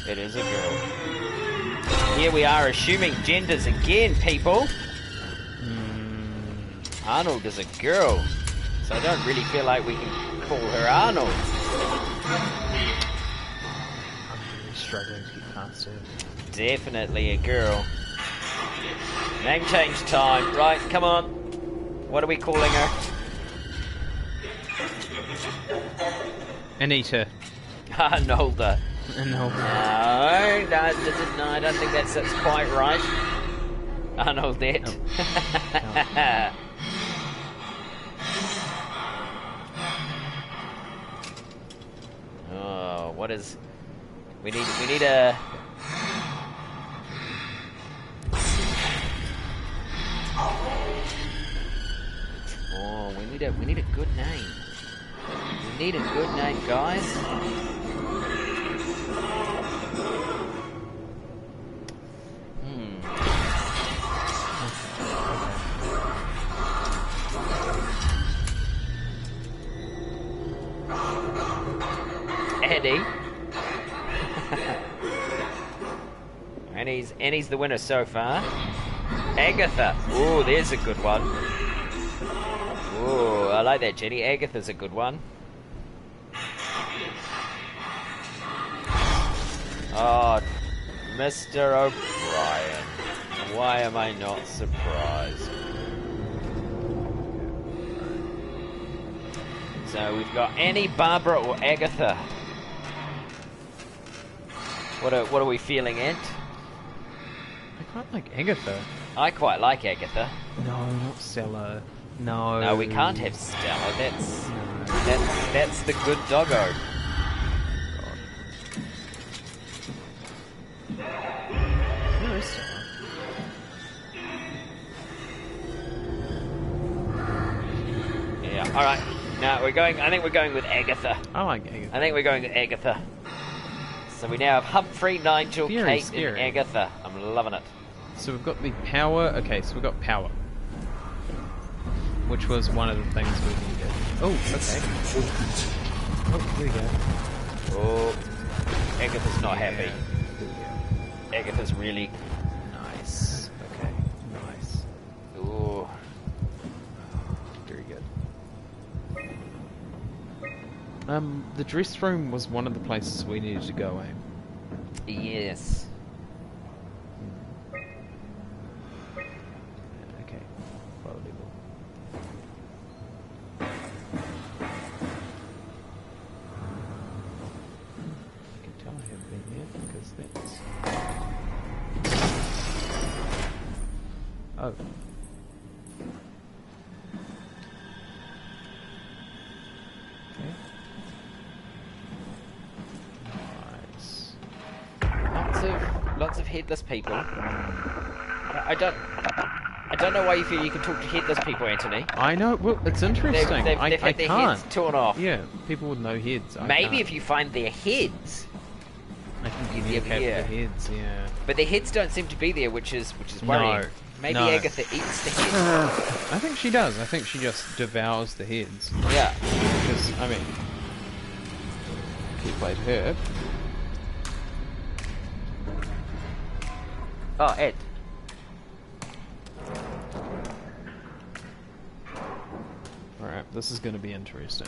It is a girl. Here we are assuming genders again, people. Arnold is a girl, so I don't really feel like we can call her Arnold. I'm really struggling to get past her. Definitely a girl. Name change time. Right, come on. What are we calling her? Anita. Arnolda. No. No, I don't think that's quite right. Arnoldette. No. Oh, what is? We need a. need a good name. We need a good name, guys. Eddie. Annie's the winner so far. Agatha. Ooh, there's a good one. Ooh, I like that, Jenny. Agatha's a good one. Oh, Mr. O'Brien. Why am I not surprised? So we've got Annie, Barbara, or Agatha. What are we feeling, Ant? I quite like Agatha. I quite like Agatha. No, not Stella. No. No, we can't have Stella. That's the good doggo. Where is Stella? Yeah. All right. No, we're going. I think we're going with Agatha. I like Agatha. I think we're going with Agatha. So we now have Humphrey, Nigel, Very Kate, scary. and Agatha. I'm loving it. So we've got the power. Okay, so we've got power, which was one of the things we needed. Oh, okay. Oh, here we go. Oh, Agatha's not happy. Yeah. Agatha's really Nice. Okay. Nice. Ooh. Very good. The dress room was one of the places we needed to go, eh? Yes. Okay. Well, level. I can tell I haven't been there because that's... Oh. Okay. Nice. Lots of headless people. I don't know why you feel you can talk to headless people, Anthony. I know. Well, it's interesting. They've I had their can't. heads torn off. Yeah, people with no heads. Maybe if you find their heads, I can you communicate yeah. with the heads. Yeah. But their heads don't seem to be there, which is worrying. No. Maybe No. Agatha eats the heads. I think she does. I think she just devours the heads. Yeah. Because I mean, he played her. Oh, Ed. Alright, this is going to be interesting.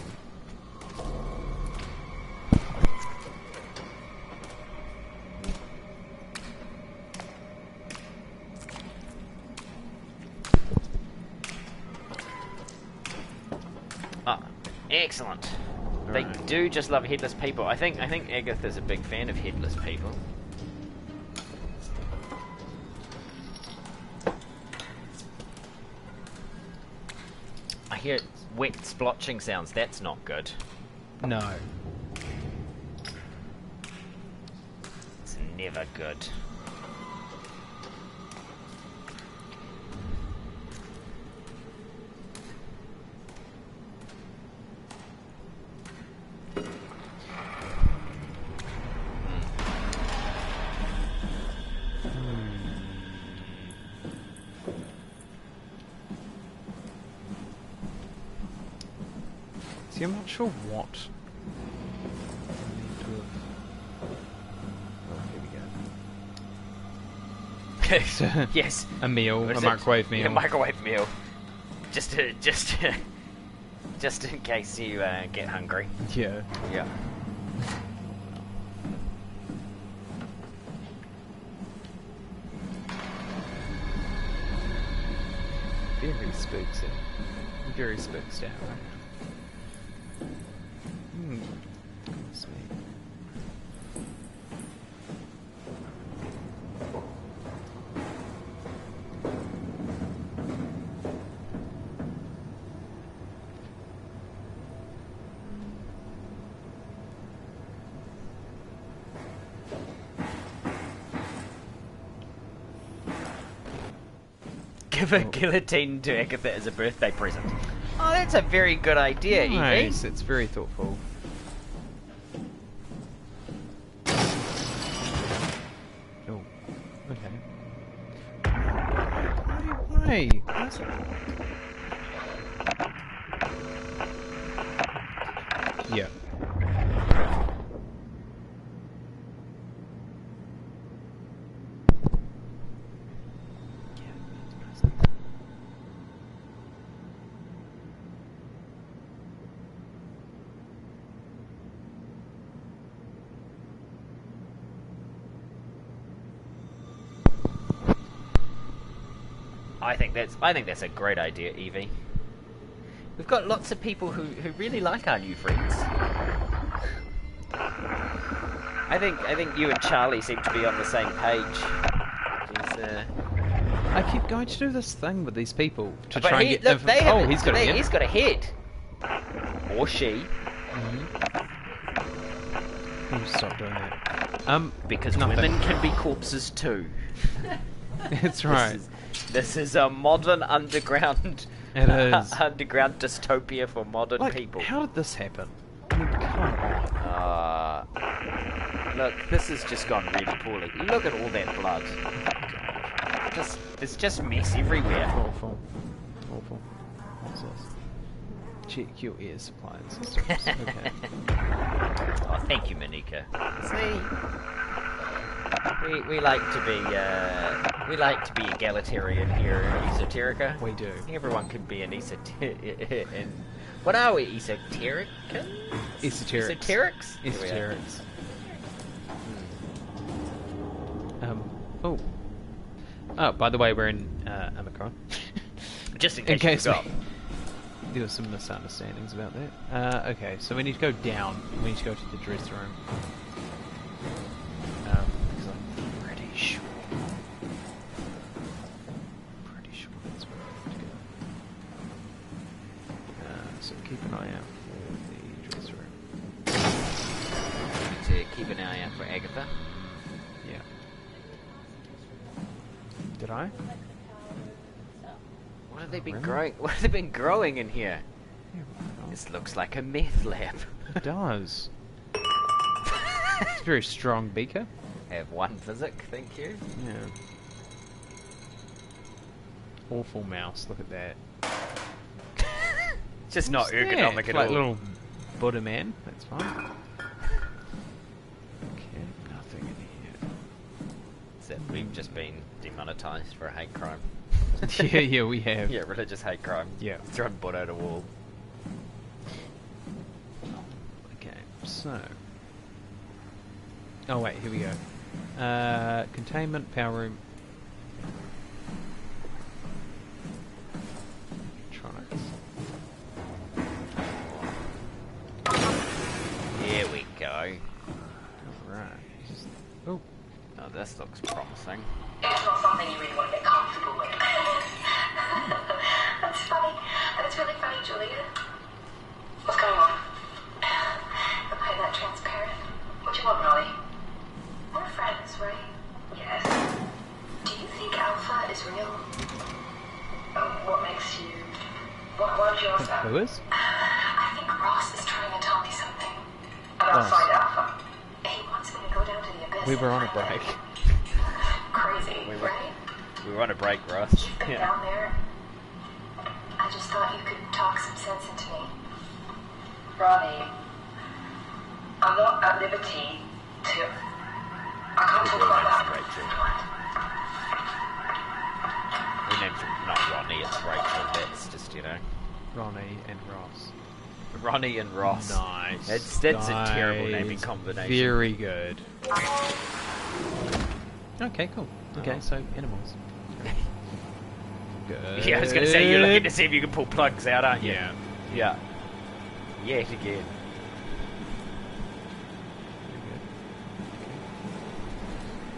Ah, excellent. They Alright. do just love headless people. I think Agatha's a big fan of headless people. I hear wet splotching sounds. That's not good. No. It's never good. See, I'm not sure what. Oh, here we go. Yes. A meal, What a is it? microwave meal. A microwave meal. Just in case you get hungry. Yeah. Yeah. Very spooksy. Very spooked out. Goodness me. Give a guillotine to Agatha as a birthday present. Oh, that's a very good idea, Evie. Nice, it's very thoughtful. Oh, okay. Why? What's it? Yeah. I think that's a great idea, Evie. We've got lots of people who really like our new friends. I think you and Charlie seem to be on the same page. I keep going to do this thing with these people to but try and get. He's got a head. He's got a head. Or she. Oh, stop doing that. Because women can be corpses too. That's right. This is a modern underground. It is underground dystopia for modern people. How did this happen? I mean, come on. Look, this has just gone really poorly. Look at all that blood. There's just mess everywhere. Awful. What's this? Check your air supply and systems. Okay. Oh, thank you, Monika. See, we like to be egalitarian here in Esoterica. We do. Everyone can be an esoteric. What are we, esotericans? Esoterics. Esoterics. Oh, by the way, we're in Omicron. Just in case, you forgot. There were some misunderstandings about that. Okay, so we need to go down. We need to go to the dress room. Because I'm pretty sure that's where we need to go. So keep an eye out for the dress room. To keep an eye out for Agatha. Yeah. Did I? What have they been growing? What have they been growing in here? This looks like a meth lab. It does. It's a very strong beaker. Have one physic, thank you. Yeah. Awful mouse. Look at that. Just not ergonomic at like all. Little Buddha man. That's fine. Okay, nothing in here. Except we've just been demonetized for a hate crime. yeah, we have. Yeah, religious hate crime. Yeah. Thrown Buddha at a wall. Okay, so. Oh wait, here we go. Containment, power room. Electronics. Here we go. Alright. Oh. Oh, this looks promising. It's not something you really want to get comfortable with. That's funny. That's really funny, Julia. What's going on? Am I that transparent? What do you want, Molly? We're friends, right? Yes. Do you think Alpha is real? What makes you... Why would you ask that? Who is? I think Ross is trying to tell me something. About Side Alpha. He wants me to go down to the abyss. We were on a break. Crazy, right? We were on a break, Ross. You've been down there. I just thought you could talk some sense into me. Ronnie, I'm not at liberty to... I can't talk about that. We named him not Ronnie, it's Rachel. That's just, you know. Ronnie and Ross. Ronnie and Ross. Nice. That's a terrible naming combination. Very good. Okay, cool. Okay, so animals. Good. Yeah, I was going to say, you're looking to see if you can pull plugs out, aren't you? Yeah. Yeah. Yet again.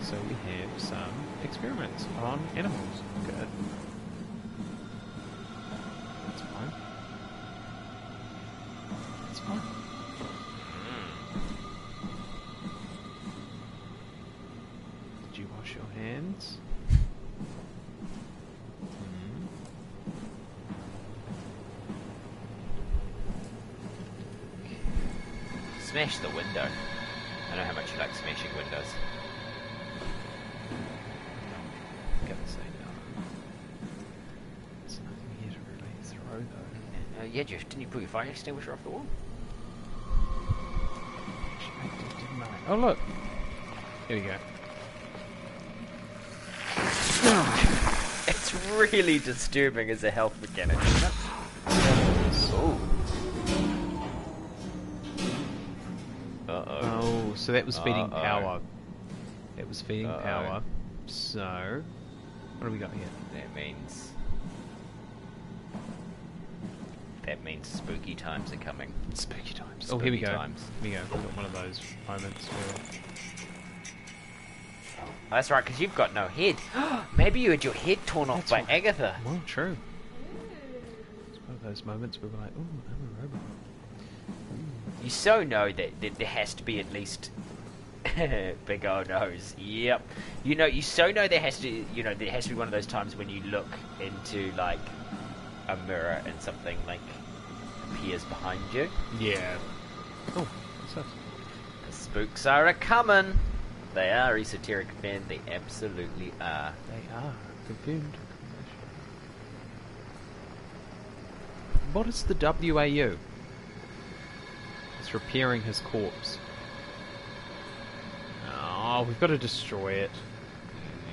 So we have some experiments on animals. Good. That's fine. That's fine. Did you wash your hands? Smash the window. I know how much you like smashing windows. I'm gonna say no. There's nothing here to really throw though. Yeah, Jeff, didn't you put your fire extinguisher off the wall? Actually, I did, didn't I? Oh look! Here we go. It's really disturbing as a health mechanic, isn't it? Oh. Uh-oh. Oh, so that was feeding power. That was feeding power. So, what do we got here? That means spooky times are coming. Spooky times. Spooky here we go. times. Here we go. We've got one of those moments where... Oh, that's right, because you've got no head. Maybe you had your head torn off by Agatha. Well, true. It's one of those moments where we're like, ooh, I'm a robot. You so know that there has to be at least... Big old nose. Yep. You so know there has to be one of those times when you look into, like, a mirror and something, like, appears behind you. Yeah. Oh, what's that? The spooks are a-coming. They are, Esoterica fan. They absolutely are. They are. Confirmed. What is the WAU? It's repairing his corpse. Oh, we've got to destroy it.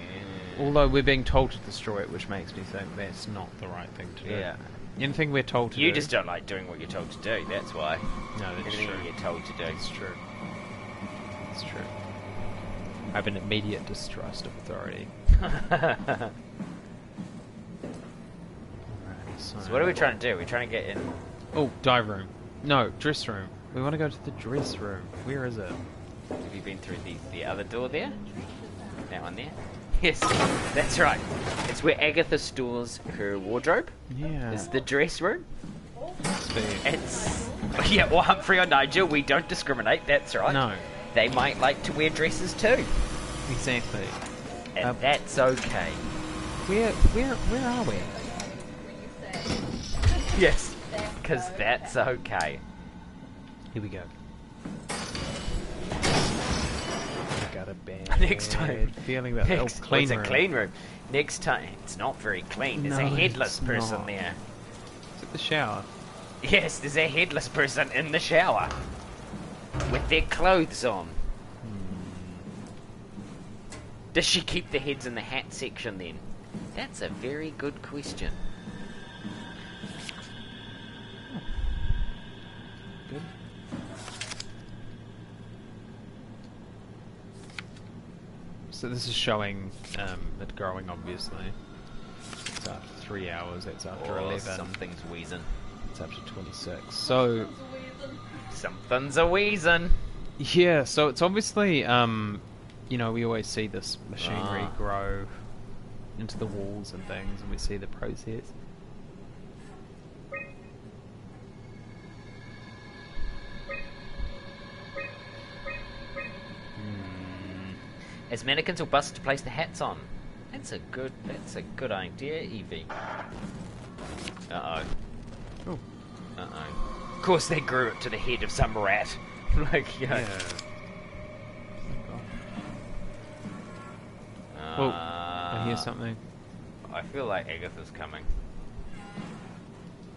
Yeah. Although we're being told to destroy it, which makes me think that's not the right thing to do. Yeah. Anything we're told to do... You just don't like doing what you're told to do, that's why. No, that's Anything true. you're told to do. It's true. It's true. I have an immediate distrust of authority. Alright, So what are we trying to do? We're trying to get in... Oh, dive room. No, dress room. We want to go to the dress room. Where is it? Have you been through the other door there? That one there? Yes, that's right. It's where Agatha stores her wardrobe. Yeah. It's the dress room. It's... It's... Yeah, or Humphrey or Nigel, we don't discriminate, that's right. No. They might like to wear dresses too. Exactly. And that's okay. Where are we? Yes, because that's okay. Here we go. I got a bad Next time. feeling about Next, clean it's room. a clean room. Next time, it's not very clean. There's No, a headless it's person not. there. Is it the shower? Yes, there's a headless person in the shower. With their clothes on. Does she keep the heads in the hat section then? That's a very good question. Good. So this is showing it growing, obviously. It's after 3 hours, that's after 11. Something's wheezing. It's up to 26. So... Something's a wheezing. Yeah, so it's obviously, you know, we always see this machinery grow into the walls and things, and we see the process. As mannequins or busts to place the hats on. That's a good idea, Evie. Uh-oh. Oh. Uh-oh. Of course they grew it to the head of some rat. Like, you know. Yeah. Oh, I hear something. I feel like Agatha's coming.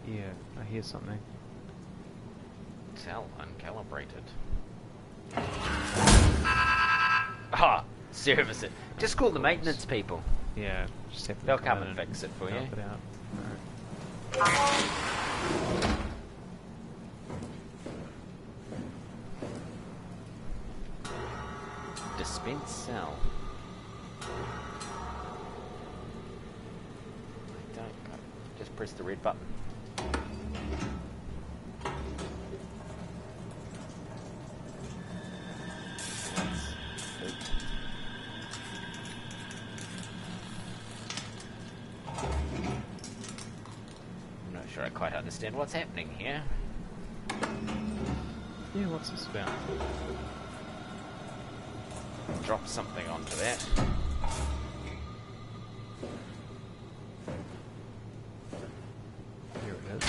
Yeah, I hear something. Cell uncalibrated. Ah, service it. Just call the maintenance people. Yeah, just have to They'll come and fix it for you. help it out. Dispense cell. Just press the red button. I'm not sure I quite understand what's happening here. Yeah, what's this about? Drop something onto that. Here it is.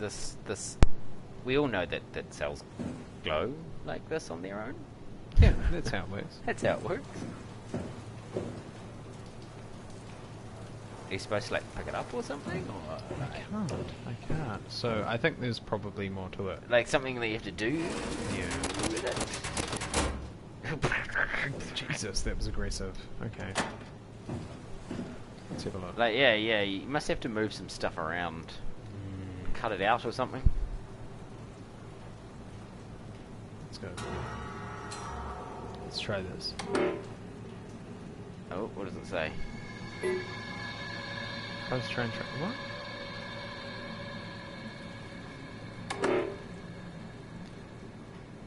this. We all know that cells glow like this on their own. Yeah, that's how it works. That's how it works. Are you supposed to like pick it up or something? Or I can't. So I think there's probably more to it. like something that you have to do Yeah. with it? Jesus, that was aggressive. Okay. Let's have a look. Like yeah, you must have to move some stuff around. Cut it out or something. Let's go. Let's try this. Oh, what does it say? Close train. What?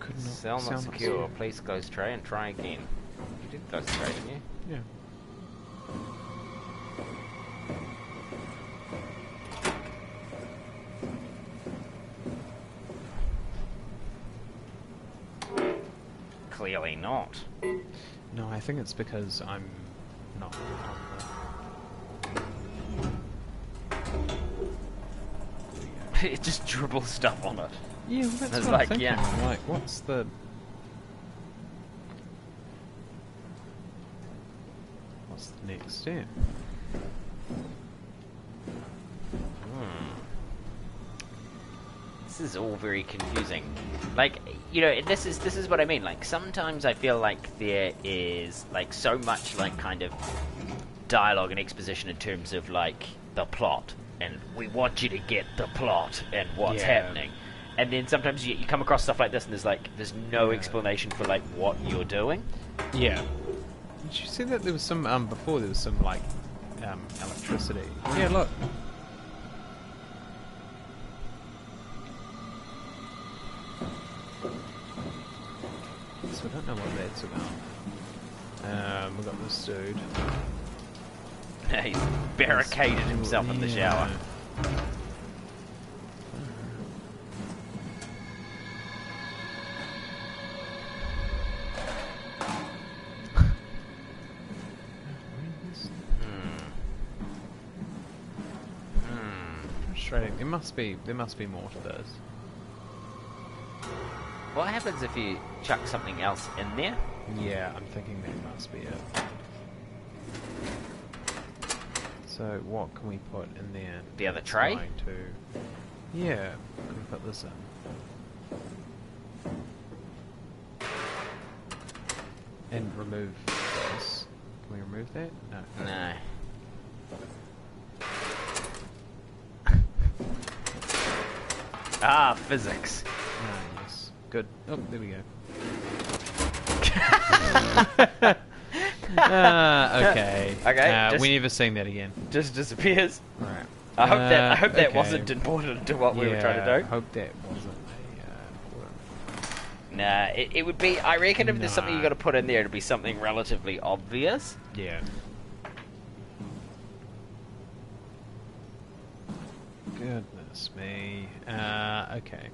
Could not. Cell not secure. Please close tray and try again. You did close the tray, didn't you? Yeah. Clearly not. No, I think it's because I'm not on the... It just dribbles stuff on it. Yeah, well, that's It's what like, I'm thinking. yeah. I'm like, what's the next step? This is all very confusing. Like, you know, this is what I mean. Like, sometimes I feel like there is like so much like kind of dialogue and exposition in terms of like the plot, and we want you to get the plot and what's happening. And then sometimes you come across stuff like this, and there's no explanation for like what you're doing. Yeah. Did you see that there was some before there was some like electricity? Yeah, look. So I don't know what that's about. We got this dude. He's barricaded himself in the shower. Frustrating. There must be more to this. What happens if you chuck something else in there? Yeah, I'm thinking that must be it. So what can we put in there? The other tray? Going to... Yeah, can we put this in? And remove this. Can we remove that? No. No. Ah, physics. Ah, yes. Good. Oh, there we go. Okay. Okay. We never seen that again. Just disappears. Right. I hope that okay. wasn't important to what we were trying to I do. hope that wasn't a... Nah, it would be. I reckon if there's something you got to put in there, it'd be something relatively obvious. Yeah. Goodness me. Okay.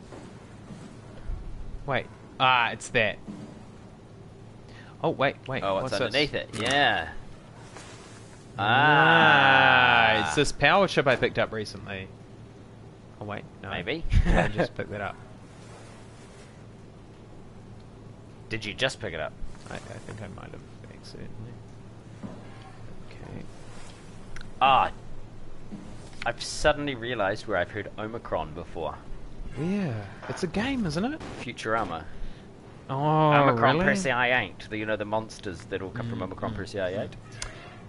Wait. Ah, it's that. Oh, wait. Oh, what's underneath this? it? Yeah. It's this power chip I picked up recently. Oh, wait. No. Maybe. I just picked that up. Did you just pick it up? I think I might have accidentally. Okay. Ah. I've suddenly realised where I've heard Omicron before. Yeah. It's a game, isn't it? Futurama. Oh, Omicron really? Persei 8. You know, the monsters that all come from Omicron Persei 8?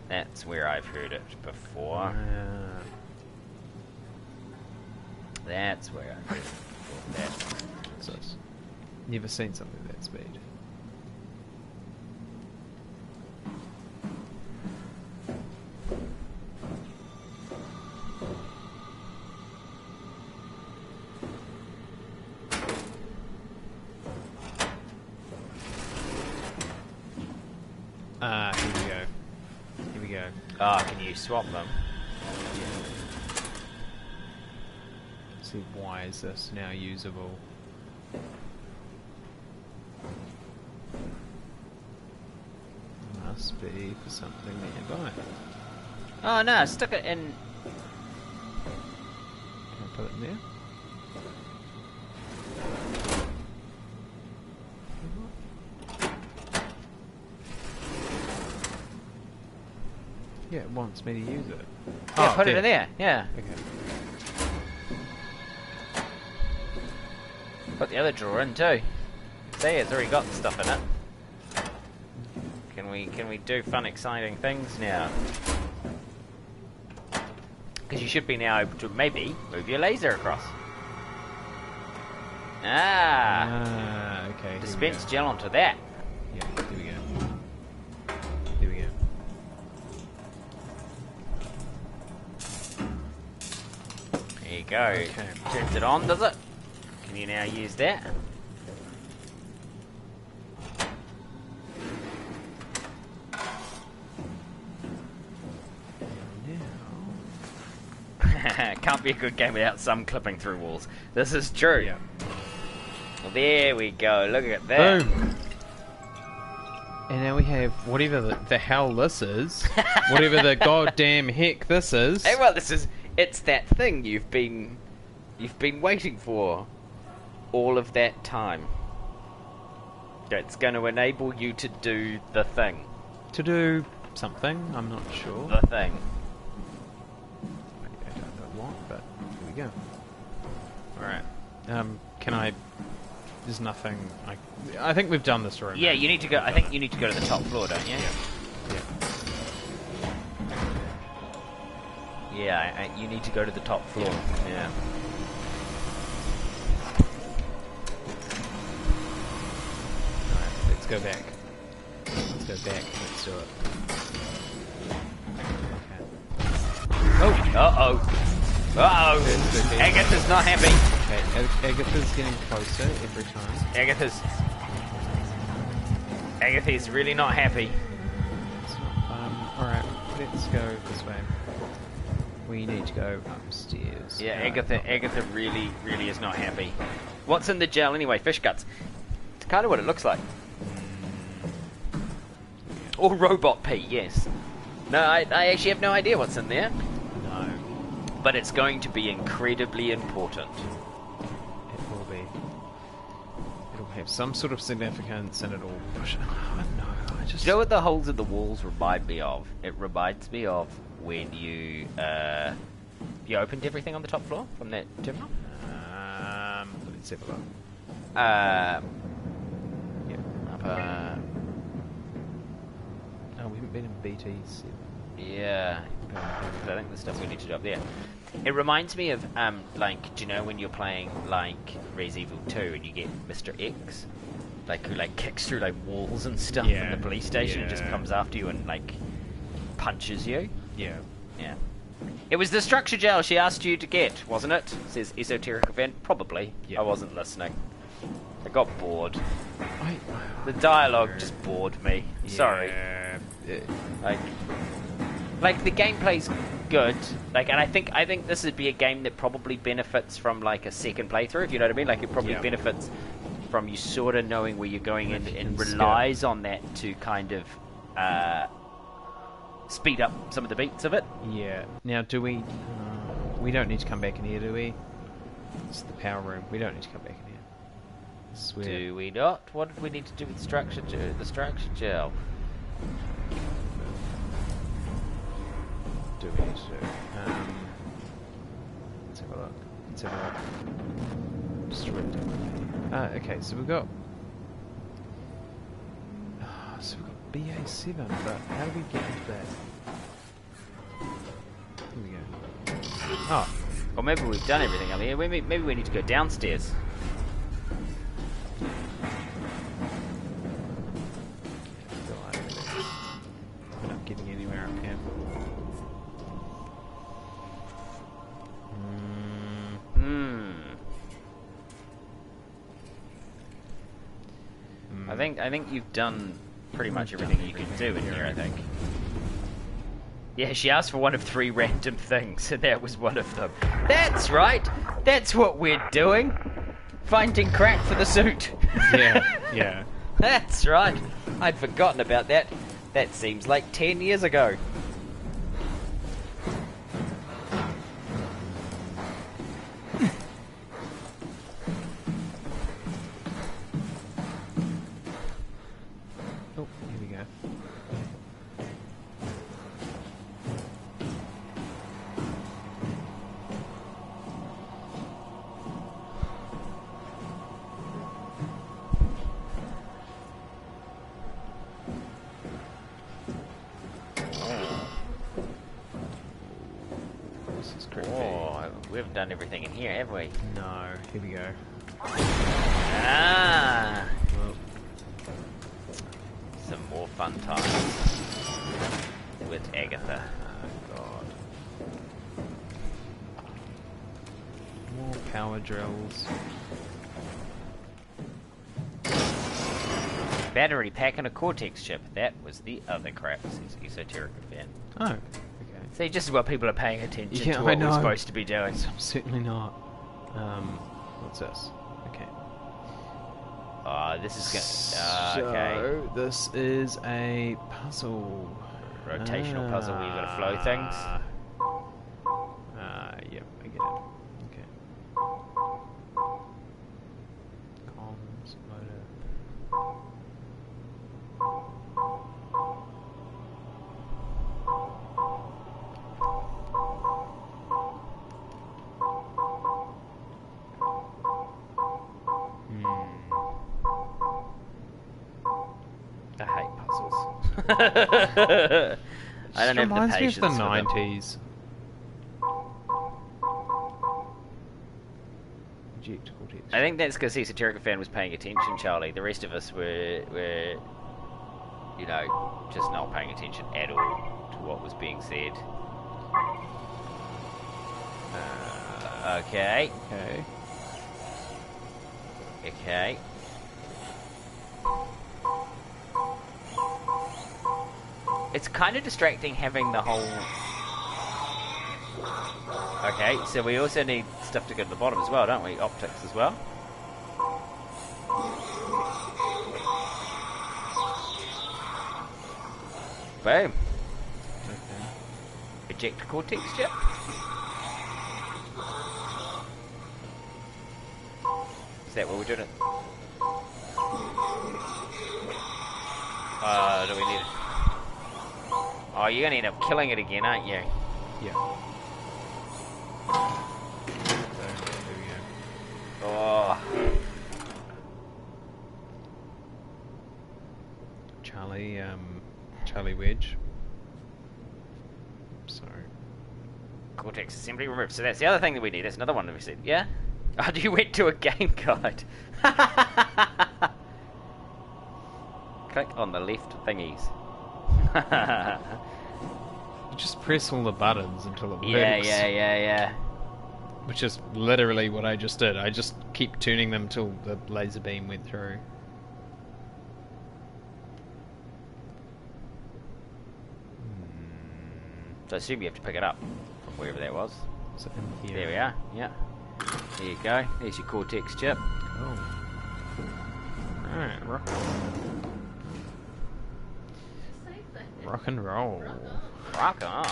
That's where I've heard it before. That's where I've heard it before. What's this? Never seen something that speed. Here we go. Ah, can you swap them? Let's see, why is this now usable? Must be for something nearby. Oh no, stuck it in. Can I put it in there? Yeah, it wants me to use it. Yeah, put it in there. Yeah. Okay. Put the other drawer in too. See, it's already got stuff in it. Can we do fun, exciting things now? Because you should be now able to maybe move your laser across. Okay. Dispense gel onto that. Yeah, here we go. Here we go. There you go. Okay. Turns it on, does it? Can you now use that? Can't be a good game without some clipping through walls. This is true. Yeah. Well, there we go. Look at that. Boom. And now we have whatever the hell this is. Whatever the goddamn heck this is. Hey, well, it's that thing you've been waiting for all of that time. It's going to enable you to do the thing. To do something, I'm not sure. The thing. I don't know what, but here we go. Alright. Can I... There's nothing... I think we've done this already. Yeah, you need to go... I think you need to go to the top floor, don't you? Yeah. Yeah, you need to go to the top floor. Yeah. Alright, let's go back. Let's go back. Let's do it. Okay. Oh! Uh-oh! Uh-oh! Agatha's not happy! Okay, Agatha's getting closer every time. Agatha's really not happy. It's not fun. Alright, let's go this way. We need to go upstairs. Yeah, Agatha really, really is not happy. What's in the gel anyway? Fish guts. It's kind of what it looks like. Or robot pee, yes. No, I actually have no idea what's in there. No. But it's going to be incredibly important. It will be. It'll have some sort of significance and it'll push... Oh, no, I just... Do you know what the holes in the walls remind me of? It reminds me of when you opened everything on the top floor from that terminal? Let's have a look. Yeah. Oh, we haven't been in BT7. Yeah. I think the stuff we need to do up there. It reminds me of, like, do you know when you're playing, like, Res Evil 2 and you get Mr. X? Like, who, like, kicks through, like, walls and stuff in the police station and just comes after you and, like, punches you? Yeah. Yeah. It was the structure gel she asked you to get, wasn't it? Says Esoterica event. Probably. Yeah. I wasn't listening. I got bored. The dialogue just bored me. Sorry. Like the gameplay's good. Like, and I think this would be a game that probably benefits from like a second playthrough. If you know what I mean. Like, it probably benefits from you sort of knowing where you're going in, and relies on that to kind of speed up some of the beats of it. Yeah. Now, do we... we don't need to come back in here, do we? It's the power room. We don't need to come back in here. I swear. Do we not? What did we need to do with the structure gel? Do we need to do? Let's have a look. Let's have a look. Just write down. Okay, so we've got... so we've got BA7, but how do we get into that? Here we go. Oh. Or maybe we've done everything up here. Maybe we need to go downstairs. We're not getting anywhere up here. I think you've done pretty much everything you can do in here, I think. Yeah, she asked for one of 3 random things, and that was one of them. That's right! That's what we're doing! Finding crack for the suit! Yeah. That's right! I'd forgotten about that. That seems like 10 years ago. We haven't done everything in here, have we? No. Here we go. Ah! Well. Some more fun times with Agatha. Oh god. More power drills. Battery pack and a Cortex chip. That was the other crap, says Esoterica fan. Oh, okay. See, just as well people are paying attention Yeah, to what I know. we're supposed to be doing. I'm certainly not. What's this? Okay. This is good. Okay. So, this is a puzzle. Rotational puzzle where you've got to flow things. Yep, I get it. Okay. Comms, motor. I hate puzzles. I don't have the reminds me patience of the for them. 90s. Eject Cortex. I think that's because Esoterica fan was paying attention, Charlie. The rest of us were, you know, just not paying attention at all to what was being said. Okay. Okay. Okay. It's kind of distracting having the whole... Okay, so we also need stuff to go to the bottom as well, don't we? Optics as well. Boom. Okay. Eject Cortex chip. Is that what we're doing? Do we need it? Oh, you're gonna end up killing it again, aren't you? Yeah. So, there we go. Oh. Charlie Wedge. Sorry. Cortex assembly removed. So that's the other thing that we need. That's another one that we said. Yeah? Oh, you went to a game guide. Click on the left thingies. You just press all the buttons until it works. Yeah. Which is literally what I just did. I just keep tuning them till the laser beam went through. So I assume you have to pick it up from wherever that was. So in here. There we are. Yeah. There you go. There's your Cortex chip. Oh. Alright, rock and roll. Rock on.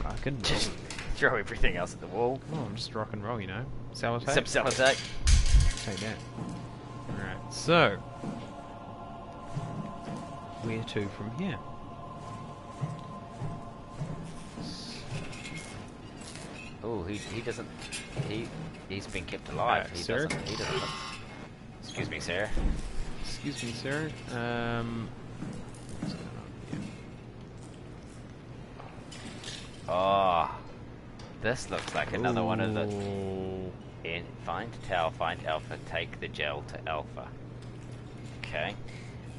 Rock and roll. Just throw everything else at the wall. Oh, just rock and roll, you know. Sellotape. Some sellotape. Take that. Alright, so where to from here? Oh, he doesn't. He's been kept alive. He sir? doesn't. He doesn't. Excuse me, sir. Excuse me, sir. What's going on here? Oh, this looks like another one of the. Ooh. Find tau, find alpha, take the gel to alpha. Okay.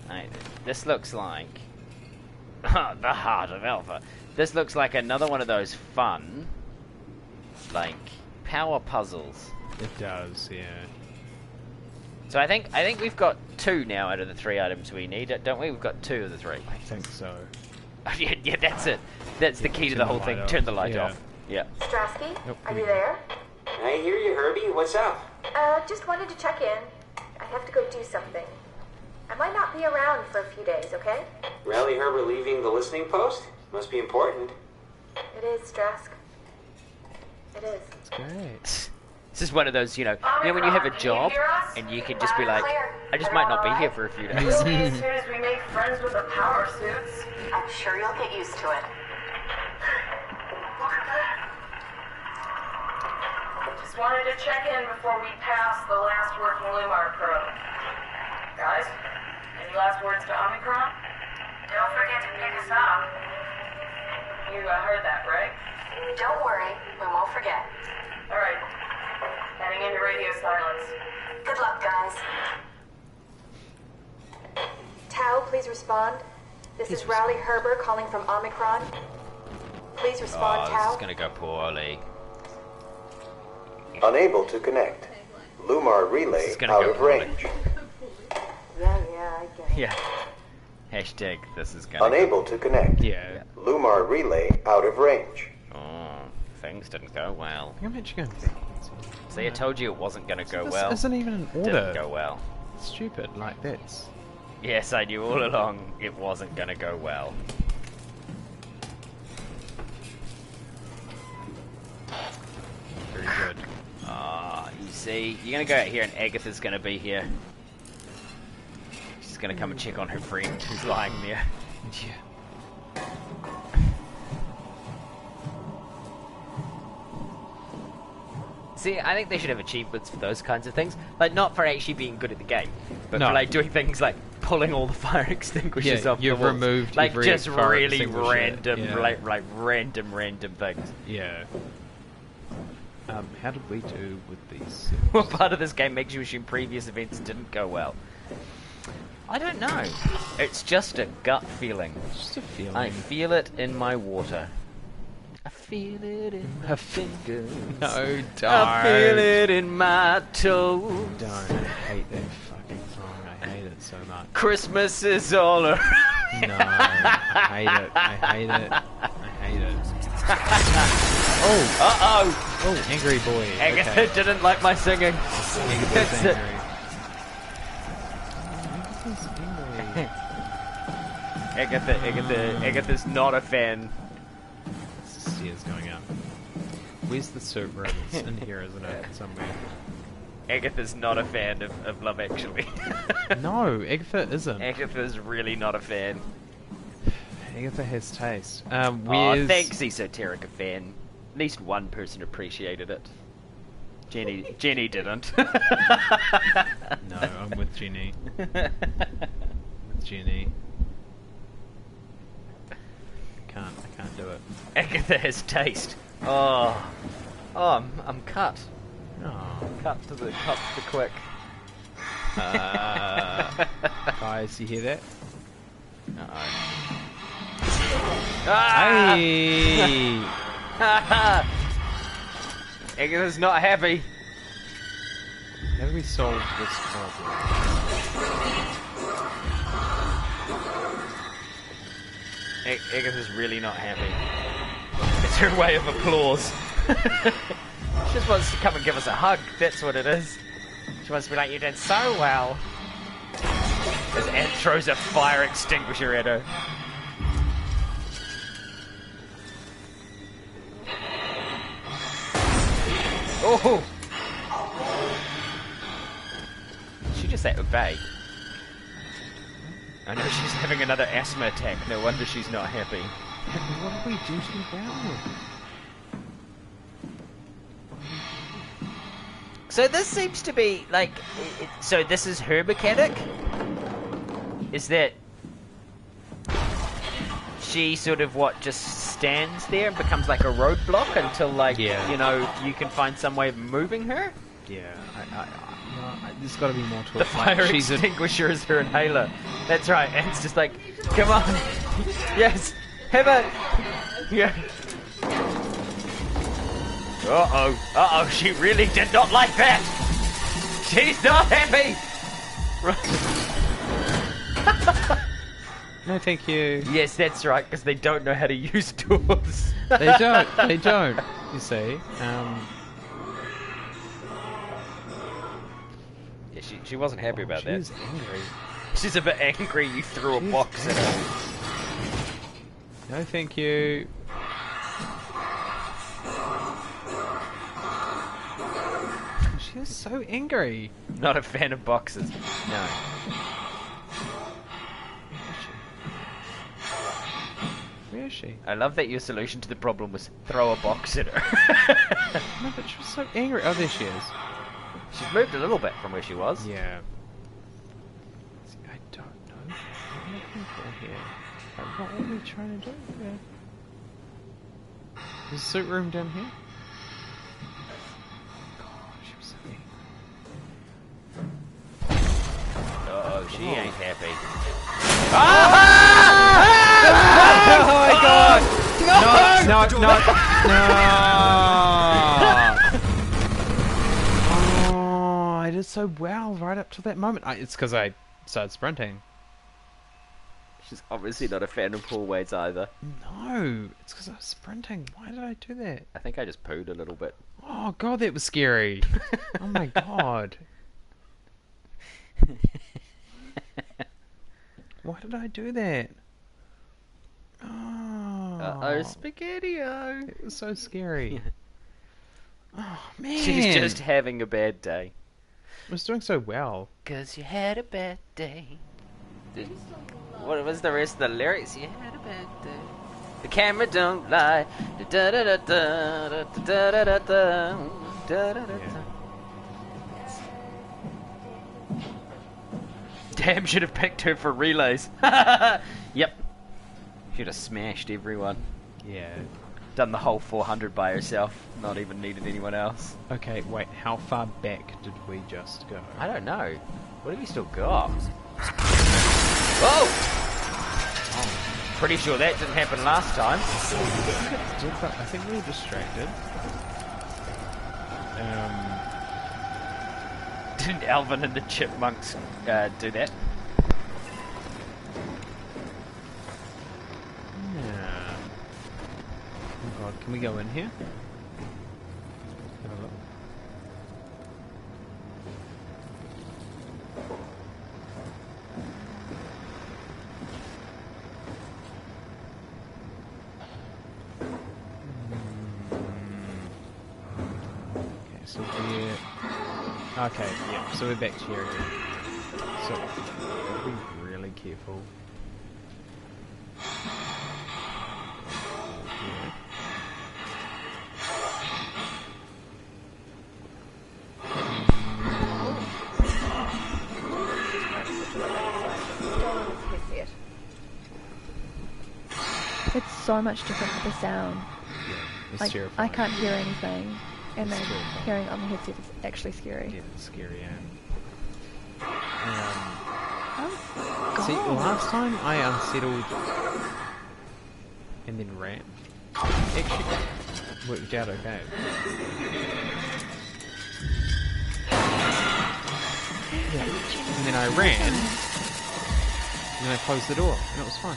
Right, this looks like the heart of alpha. This looks like another one of those fun, like, power puzzles. It does, yeah. So I think we've got 2 now out of the 3 items we need, don't we? We've got 2 of the 3. I think so. yeah, that's it. That's the key to the whole thing. Turn the light off. Yeah. Strasky, Nope, are you there? I hear you, Herbie. What's up? Just wanted to check in. I have to go do something. I might not be around for a few days, okay? Rally Herbert leaving the listening post? Must be important. It is, Strask. It is. It's great. This is one of those, you know when you have a job and you can just be like, I just might not be here for a few days. We'll be as soon as we make friends with the power suits. I'm sure you'll get used to it. Look at that. Just wanted to check in before we pass the last working Lumar probe. Guys, any last words to Omicron? Don't forget to pick us up. You heard that, right? Don't worry, we won't forget. All right. going into radio silence. Good luck, guys. Tau, please respond. This is Rowley Herber calling from Omicron. Please respond, This Tau. is gonna go poorly. Unable to connect. Lumar relay gonna out go of poorly. range. Yeah, I get it. Yeah. Hashtag this is gonna Unable to connect. Yeah. Lumar relay out of range. Oh, things didn't go well. I'm actually going. See, I told you it wasn't gonna go This well. isn't even an order. Didn't go well. It's stupid. Like this. Yes, I knew all along it wasn't gonna go well. Very good. You see, you're gonna go out here and Agatha's gonna be here. She's gonna come and check on her friend who's lying there. Yeah. See, I think they should have achievements for those kinds of things. Like, not for actually being good at the game, but No. for, like, doing things like pulling all the fire extinguishers Yeah, off the you've walls. removed like, every just fire really extinguisher, random, yeah. like random things. Yeah. How did we do with these? What part of this game makes you assume previous events didn't go well? I don't know. It's just a gut feeling. Just a feeling. I feel it in my water. I feel it in my fingers. No, don't. I feel it in my toes. Don't. I hate that fucking song. I hate it so much. Christmas is all around. No, I hate it. I hate it. I hate it. Oh! Uh-oh! Oh, angry boy. Agatha Okay. didn't like my singing. Agatha's That's it. angry. Agatha's angry. Agatha's not a fan. Stairs going up. Where's the suit room? It's in here, isn't it? Somewhere. Agatha's not a fan of Love Actually. No, Agatha isn't. Agatha's really not a fan. Agatha has taste. Oh, Where's... thanks, Esoterica fan. At least one person appreciated it. Jenny didn't. No, I'm with Jenny. With Jenny. I can't do it. Agatha has taste. Oh, I'm cut. Oh. Cut to the quick. Guys, you hear that? Uh-oh. Ah! Hey! Agatha's not happy. How do we solve this problem? Agatha's really not happy. It's her way of applause. She just wants to come and give us a hug. That's what it is. She wants to be like, you did so well. As Anne throws a fire extinguisher at her. Oh! Did she just say obey? I know she's having another asthma attack. No wonder she's not happy. What do we do to the ground? So this seems to be like... So this is her mechanic? Is that... She sort of, just stands there and becomes like a roadblock until, Yeah. you know, you can find some way of moving her? Yeah, there's got to be more to it. The fire extinguisher is her inhaler. That's right, and it's just like, come on. Yes, have it. Yeah. Uh-oh, she really did not like that. She's not happy. No, thank you. Yes, that's right, because they don't know how to use doors. They don't. You see. Yeah, she wasn't happy about that. She's angry. She's a bit angry you threw a box at her. No, thank you. She is so angry. Not a fan of boxes. No. Where is she? I love that your solution to the problem was throw a box at her. No, but she was so angry. Oh, there she is. She's moved a little bit from where she was. Yeah. See, I don't know what I'm looking for here. Like, what are we trying to do here? There's a suit room down here. God, she was so angry. Oh, she ain't happy. Oh my god! No! Oh, I did so well right up to that moment. It's because I started sprinting. She's obviously not a fan of hallways either. No, it's because I was sprinting. Why did I do that? I think I just pooed a little bit. Oh god, that was scary. Oh my god. Why did I do that? Oh. Uh-oh, Spaghetti-O. It was so scary. Oh, man. She's just having a bad day. I was doing so well. 'Cause you had a bad day. What was the rest of the lyrics? You had a bad day. The camera don't lie. Da da da da da da da da da da da. Damn, should have picked her for relays. Yep. Should have smashed everyone. Yeah. Done the whole 400 by herself. Not even needed anyone else. Okay, wait, how far back did we just go? I don't know. What have we still got? Whoa! Oh, pretty sure that didn't happen last time. I think we were distracted. Didn't Alvin and the Chipmunks do that? Yeah. Oh god, can we go in here? Have a look. Okay, so we're... Okay, yeah, so we're back to here again. So, gotta be really careful. Yeah. It's so much different with the sound. Yeah, it's Like, terrifying. I can't hear anything, and It's then terrifying. hearing it on the headset is actually scary. Yeah, it's scary, yeah. Oh, See, God. last time I unsettled and then ran. Actually, worked out okay. Yeah. And then I ran, and then I closed the door, and it was fine.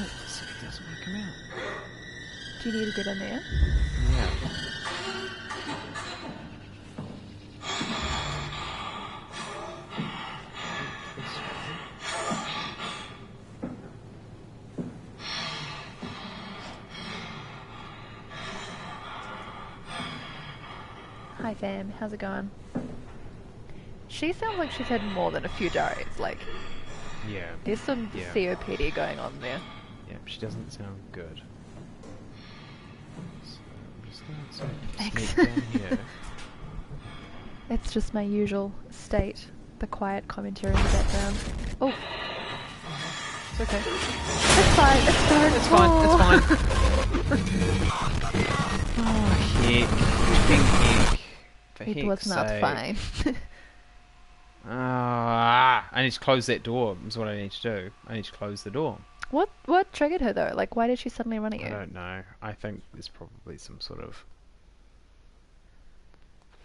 Look, see, it doesn't want to come out. Do you need to get in there? Yeah. Hi fam, how's it going? She sounds like she's had more than a few diaries, like, Yeah. there's some Yeah. COPD going on there. Yeah, she doesn't sound good. So I'm just going to Thanks. sneak down here. It's just my usual state, the quiet commentary in the background. Oh, It's okay. it's fine, it's fine, It's fine, it's fine. Oh, heck. Heck. For It heck's was not sake. fine. I need to close that door, is what I need to do. I need to close the door. What triggered her though? Like, why did she suddenly run at I you? don't know. I think there's probably some sort of...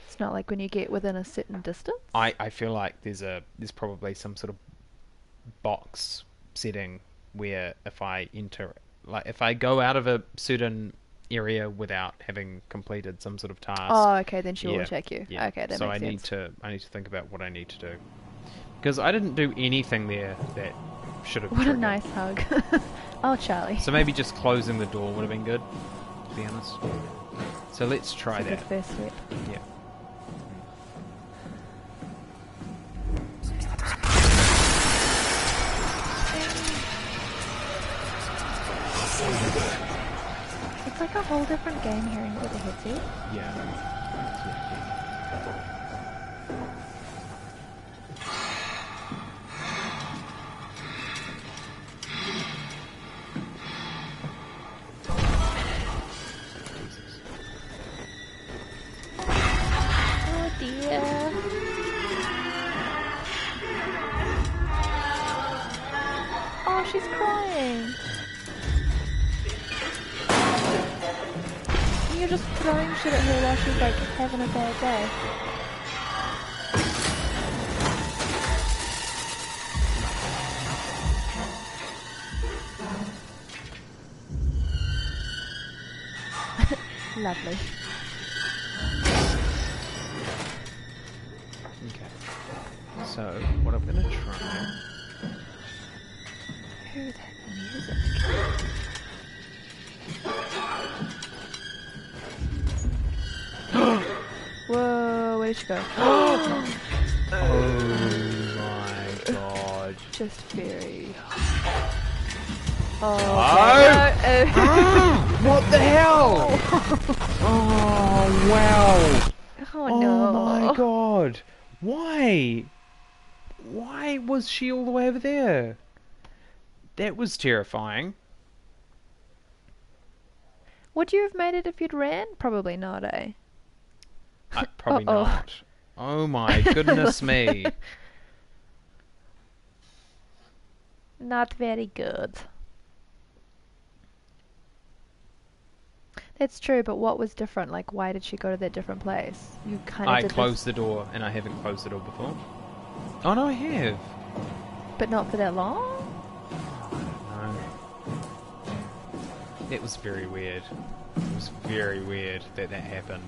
It's not like when you get within a certain distance? I feel like there's probably some sort of box setting where if I enter... Like, if I go out of a certain area without having completed some sort of task... Oh, okay, then she will Yeah, attack you. yeah. Okay, that so makes I sense. need to think about what I need to do. Because I didn't do anything there that should have What a triggered. nice hug. Oh, Charlie. So maybe just closing the door would have been good, to be honest. So let's try It's a good that. first step. Yeah. It's like a whole different game hearing it with a headset. Yeah. Oh dear. you're just throwing shit at her while she's like having a bad day. Lovely. Okay. So, what I'm gonna try... Who the music? Whoa, where did she go? Oh my god. Just very... Oh! Oh, no. What the hell? Oh, wow. Oh no. Oh my god. Why? Why was she all the way over there? That was terrifying. Would you have made it if you'd ran? Probably not, eh? Probably Uh-oh. not. Oh my goodness me. Not very good. That's true, but what was different? Like, why did she go to that different place? You kind of I did closed the door, and I haven't closed the door before. Oh no, I have. but not for that long? No. It was very weird. It was very weird that happened.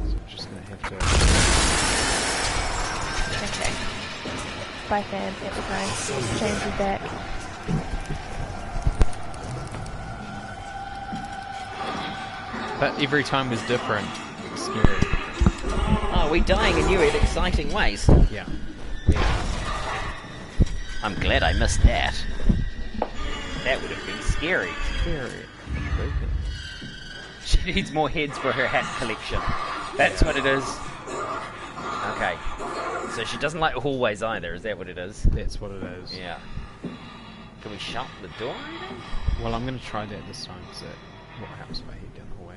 So I'm just gonna have to... Okay. Bye, fam. It was nice. James is back. But every time was different. It was scary. Oh, we're dying in new and exciting ways. Yeah. I'm glad I missed that. That would have been scary. Scary. She needs more heads for her hat collection. That's what it is. Okay. So she doesn't like hallways either, is that what it is? That's what it is. Yeah. Can we shut the door? Well, I'm going to try that this time. So, what happens if I head down the hallway?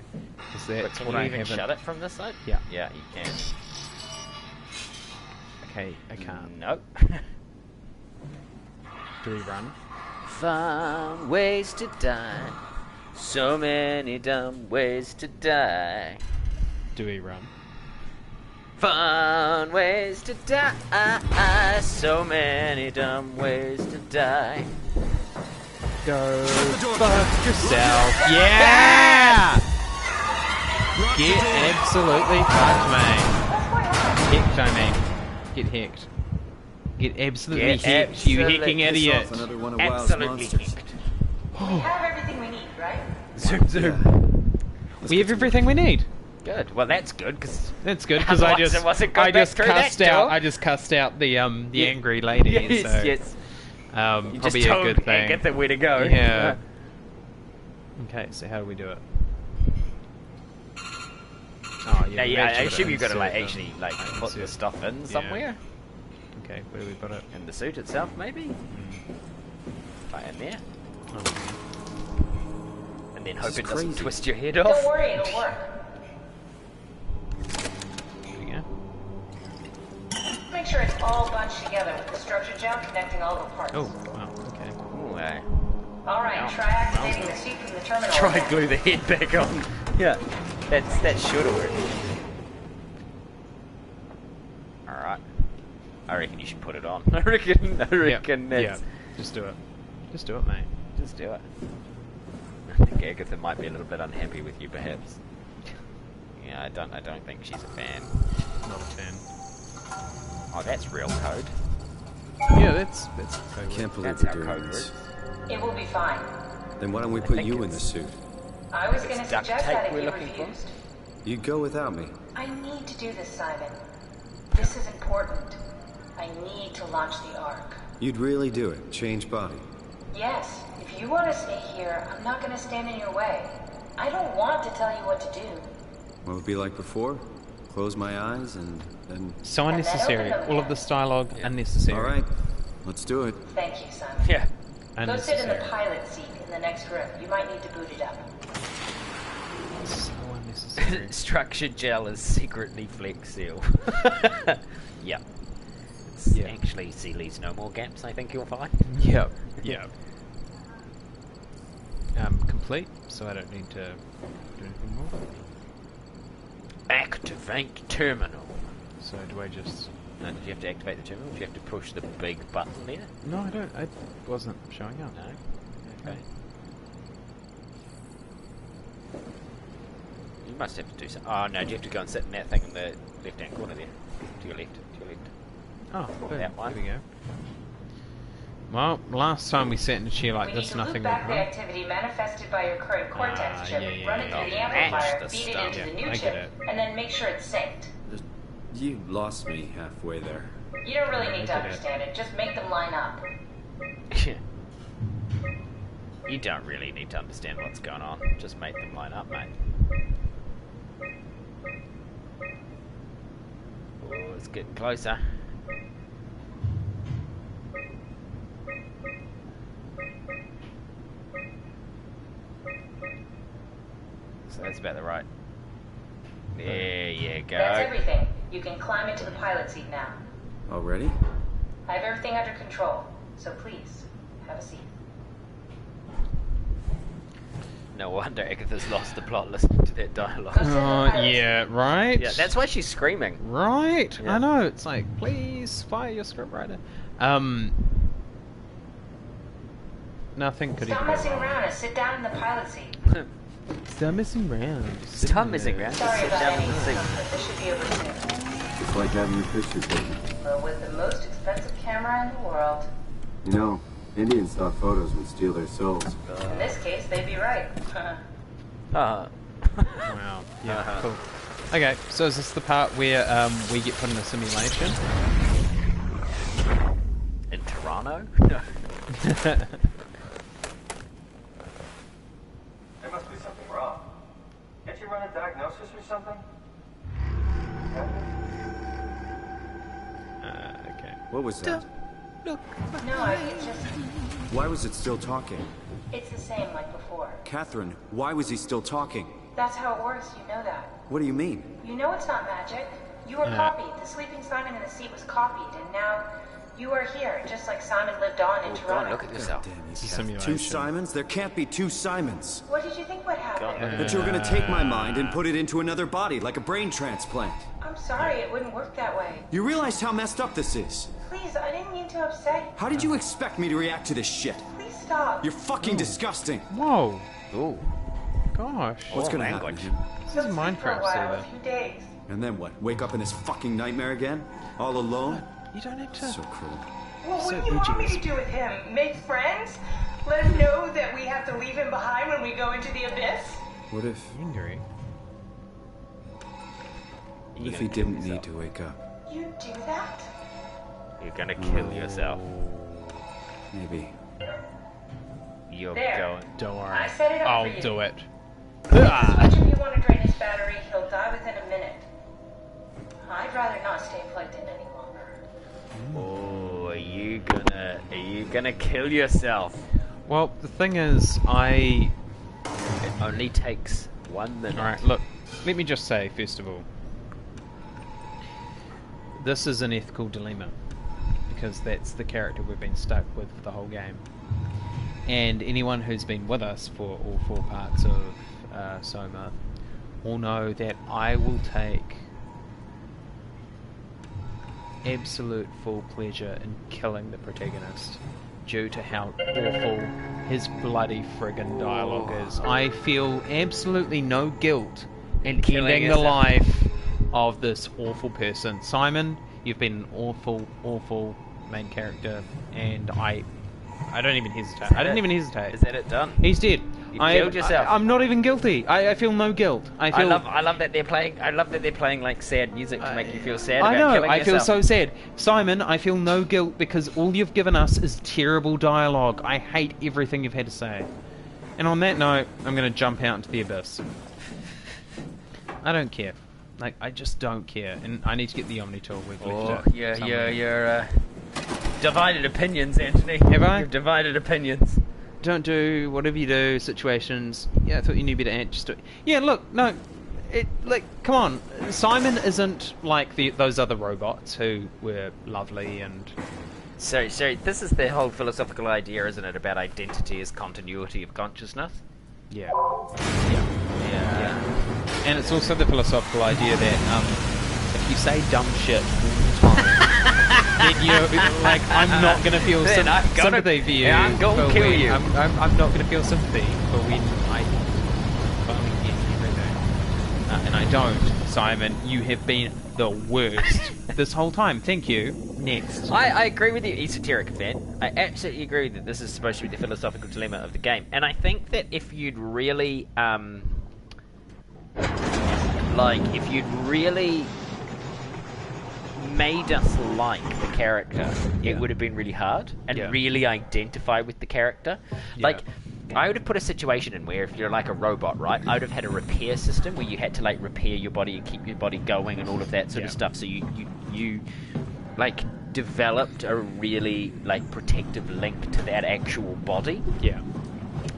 Is that But can what you I even haven't... shut it from this side? Yeah. Yeah, you can. Okay, I can't. Nope. Do we run? Fun ways to die. So many dumb ways to die. Do we run? Fun ways to die. So many dumb ways to die. Go fuck yourself. Yeah! Get absolutely fucked, mate. Hecked, I mean. Get hecked. Get absolutely hecked, you hecking idiot. Another one of Wild's Absolutely monsters. hecked. We have everything we need, right? Zoom, zoom. We have everything we need. Good. Well, that's good because That's good because I Otherwise just it wasn't going back through that cussed out. door. I just cussed out the angry lady. yes, so, yes. You probably just a told good thing. Agatha where to go. Yeah. Okay, so how do we do it? Oh, Yeah, we yeah. I actually assume you've got to like insert actually like put the insert. stuff in somewhere Okay, where do we put it? in the suit itself, maybe. Right in there, and then hope This it is doesn't crazy. twist your head Don't off. worry, it'll work. There we go. Make sure it's all bunched together with the structure gel connecting all the parts. Oh, wow, okay. Ooh, All right, try activating the suit from the terminal. try and glue the head back on. Yeah, that should work. All right. I reckon you should put it on. I reckon Yeah, that's... just do it. Just do it, mate. Just do it. I think Agatha might be a little bit unhappy with you, perhaps. Yeah, I don't think she's a fan. Not a fan. Oh, that's real code. Yeah, that's I can't believe That's we're how doing code this. works. It will be fine. Then why don't we put think you in it's- the suit? I was going to It's duct suggest tape that if we're you looking for? refused. You'd go without me. I need to do this, Simon. This is important. I need to launch the Ark. You'd really do it. Change body. Yes, if you want to stay here, I'm not going to stand in your way. I don't want to tell you what to do. What would it be like before? Close my eyes and then... so And then unnecessary. open them All of again. this dialogue unnecessary. Alright, let's do it. Thank you, Simon. Yeah. Go sit in the Unnecessary. pilot seat in the next room. You might need to boot it up. So unnecessary. Structured gel is secretly Flex Seal. Yeah. Yeah. Actually, see leaves no more gaps, I think you'll find. Yep. Yep. Completely complete, so I don't need to do anything more. Activate terminal. So do I just... No, did you have to activate the terminal? Did you have to push the big button there? No, I don't. It wasn't showing up. No? Okay. You must have to do something. Oh no, do you have to go and sit in that thing in the left-hand corner there? To your left, to your left. Oh, boom. That one. There we go. Well, last time we sat in a chair like this, We need to nothing loop back went the wrong. activity manifested by your current Cortex chip, yeah, run it yeah, through the yeah. amplifier, Match the feed it stuff. into the Yeah, new I get chip, it. and then make sure it's synced. You lost me halfway there. You don't really need to I get it. understand it, just make them line up. You don't really need to understand what's going on. Just make them line up, mate. Oh, it's getting closer. So that's about the right. There you go. That's everything. You can climb into the pilot seat now. Already? I have everything under control, so please, have a seat. No wonder Agatha's lost the plot listening to that dialogue. Go sit in the pilot seat. Yeah, right? Yeah, that's why she's screaming. Right? Yeah. I know, it's like, please, fire your scriptwriter. Nothing could Stop even go messing wrong. around and sit down in the pilot seat. Stop messing around. Stop messing around. Sorry Sit about down any in the seat. but this should be over soon. It's like having your picture taken. But with the most expensive camera in the world, You know, Indian stock photos would steal their souls. in this case, they'd be right. Uh, Wow. Yeah, cool. Okay, so is this the part where we get put in a simulation? in Toronto? No. There must be something wrong. Can't you run a diagnosis or something? Okay. What was that? No, it's just, Why was it still talking? it's the same like before. Catherine, why was he still talking? That's how it works, you know that. What do you mean? You know it's not magic. You were copied. The sleeping Simon in the seat was copied, and now you are here, just like Simon lived on in Go on, Toronto. look at yourself. Damn, you It's a Kath. simulation. Two Simons? There can't be two Simons. What did you think would happen? That you were gonna take my mind and put it into another body, like a brain transplant. I'm sorry, it wouldn't work that way. You realize how messed up this is? Please, I didn't mean to upset you. How did you expect me to react to this shit? Please stop. You're fucking disgusting. Whoa. Ooh. Gosh. What's Oh, gonna language. happen? This is For a Minecraft while, server. a few days. And then what? Wake up in this fucking nightmare again? All alone? You don't have to... So cruel. Well, what So do you want me edgy. to do with him? Make friends? Let him know that we have to leave him behind when we go into the abyss? What if Angry. he didn't need to wake up? You do that? You're gonna kill yourself. Maybe. You're There. going. Don't worry. I set it up I'll for you. do it. As much as you want to drain his battery, he'll die within a minute. I'd rather not stay plugged in any longer. Oh, are you gonna kill yourself? Well, the thing is, It only takes 1 minute. Alright, look, let me just say, first of all, this is an ethical dilemma, because that's the character we've been stuck with for the whole game. And anyone who's been with us for all 4 parts of Soma will know that I will take absolute full pleasure in killing the protagonist due to how awful his bloody friggin' dialogue is. I feel absolutely no guilt in Killing ending the yourself. life of this awful person. Simon, you've been an awful, awful main character, and I don't even hesitate. I didn't even hesitate. Is that it done? He's dead. You killed yourself. I'm not even guilty. I feel no guilt. I love that they're playing. I love that they're playing like sad music to make you feel sad I about know, killing I yourself. feel so sad. Simon, I feel no guilt because all you've given us is terrible dialogue. I hate everything you've had to say. And on that note, I'm going to jump out into the abyss. I don't care. Like, I just don't care. And I need to get the Omni tool. We've left it somewhere. You're divided opinions, Anthony. Have I? You've divided opinions. Don't do whatever you do, situations. Yeah, I thought you knew better. Just do it. Yeah, look, no. Come on. Simon isn't like those other robots who were lovely and... So this is the whole philosophical idea, isn't it, about identity as continuity of consciousness? Yeah. And it's also the philosophical idea that if you say dumb shit all the time, then you're like, I'm not going to feel sympathy for you. Yeah, I'm going to kill you. I'm not going to feel sympathy for when I phone against everything. And I don't. Simon, you have been the worst this whole time. Thank you. Next. I agree with you, Esoterica fan. I absolutely agree that this is supposed to be the philosophical dilemma of the game. And I think that if you'd really... if you'd really made us like the character, it would have been really hard and really identify with the character. Like, I would have put a situation in where if you're like a robot, right, I would have had a repair system where you had to like repair your body and keep your body going and all of that sort of stuff. So you like developed a really like protective link to that actual body. Yeah.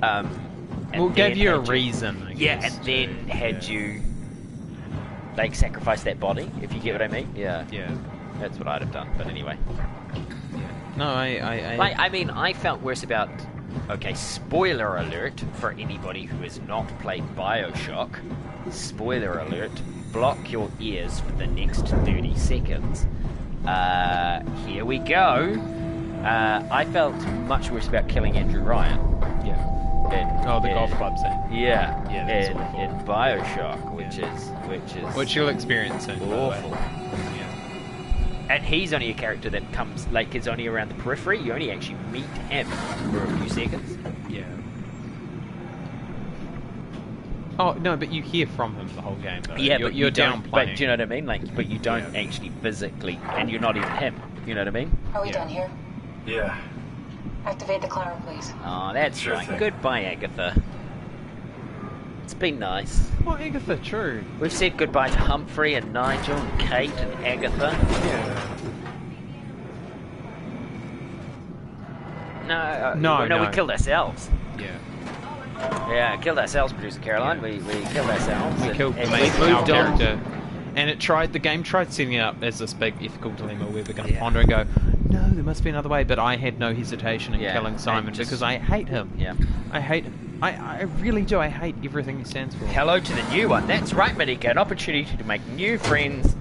And gave you a reason. I guess, and then had you like sacrifice that body, if you get what I mean. Yeah. That's what I'd have done. But anyway. No, I felt worse about. Okay, spoiler alert for anybody who has not played BioShock. Spoiler alert. Block your ears for the next 30 seconds. Here we go. I felt much worse about killing Andrew Ryan. Yeah. The golf club scene. Yeah. That's awful. In BioShock, which you'll experience soon. Awful. And he's only a character that comes, like, is only around the periphery. You only actually meet him for a few seconds. Yeah. Oh, no, but you hear from him the whole game, though. Yeah, but you're downplaying. But do you know what I mean? Like, but you don't actually physically, and you're not even him. You know what I mean? Are we done here? Yeah. Activate the climber, please. Oh, that's Sure right. thing. Goodbye, Agatha. It's been nice. Oh, Agatha, true. We've said goodbye to Humphrey and Nigel and Kate and Agatha. Yeah. No, we killed ourselves. Yeah. Yeah, killed ourselves, producer Caroline. Yeah. We killed ourselves. We killed the and main we moved on. character. And the game tried setting it up as this big ethical dilemma where we're going to ponder and go, no, there must be another way. But I had no hesitation in killing Simon because I hate him. Yeah. I hate him. I really do. I hate everything he stands for. Hello to the new one. That's right, Malika. An opportunity to make new friends.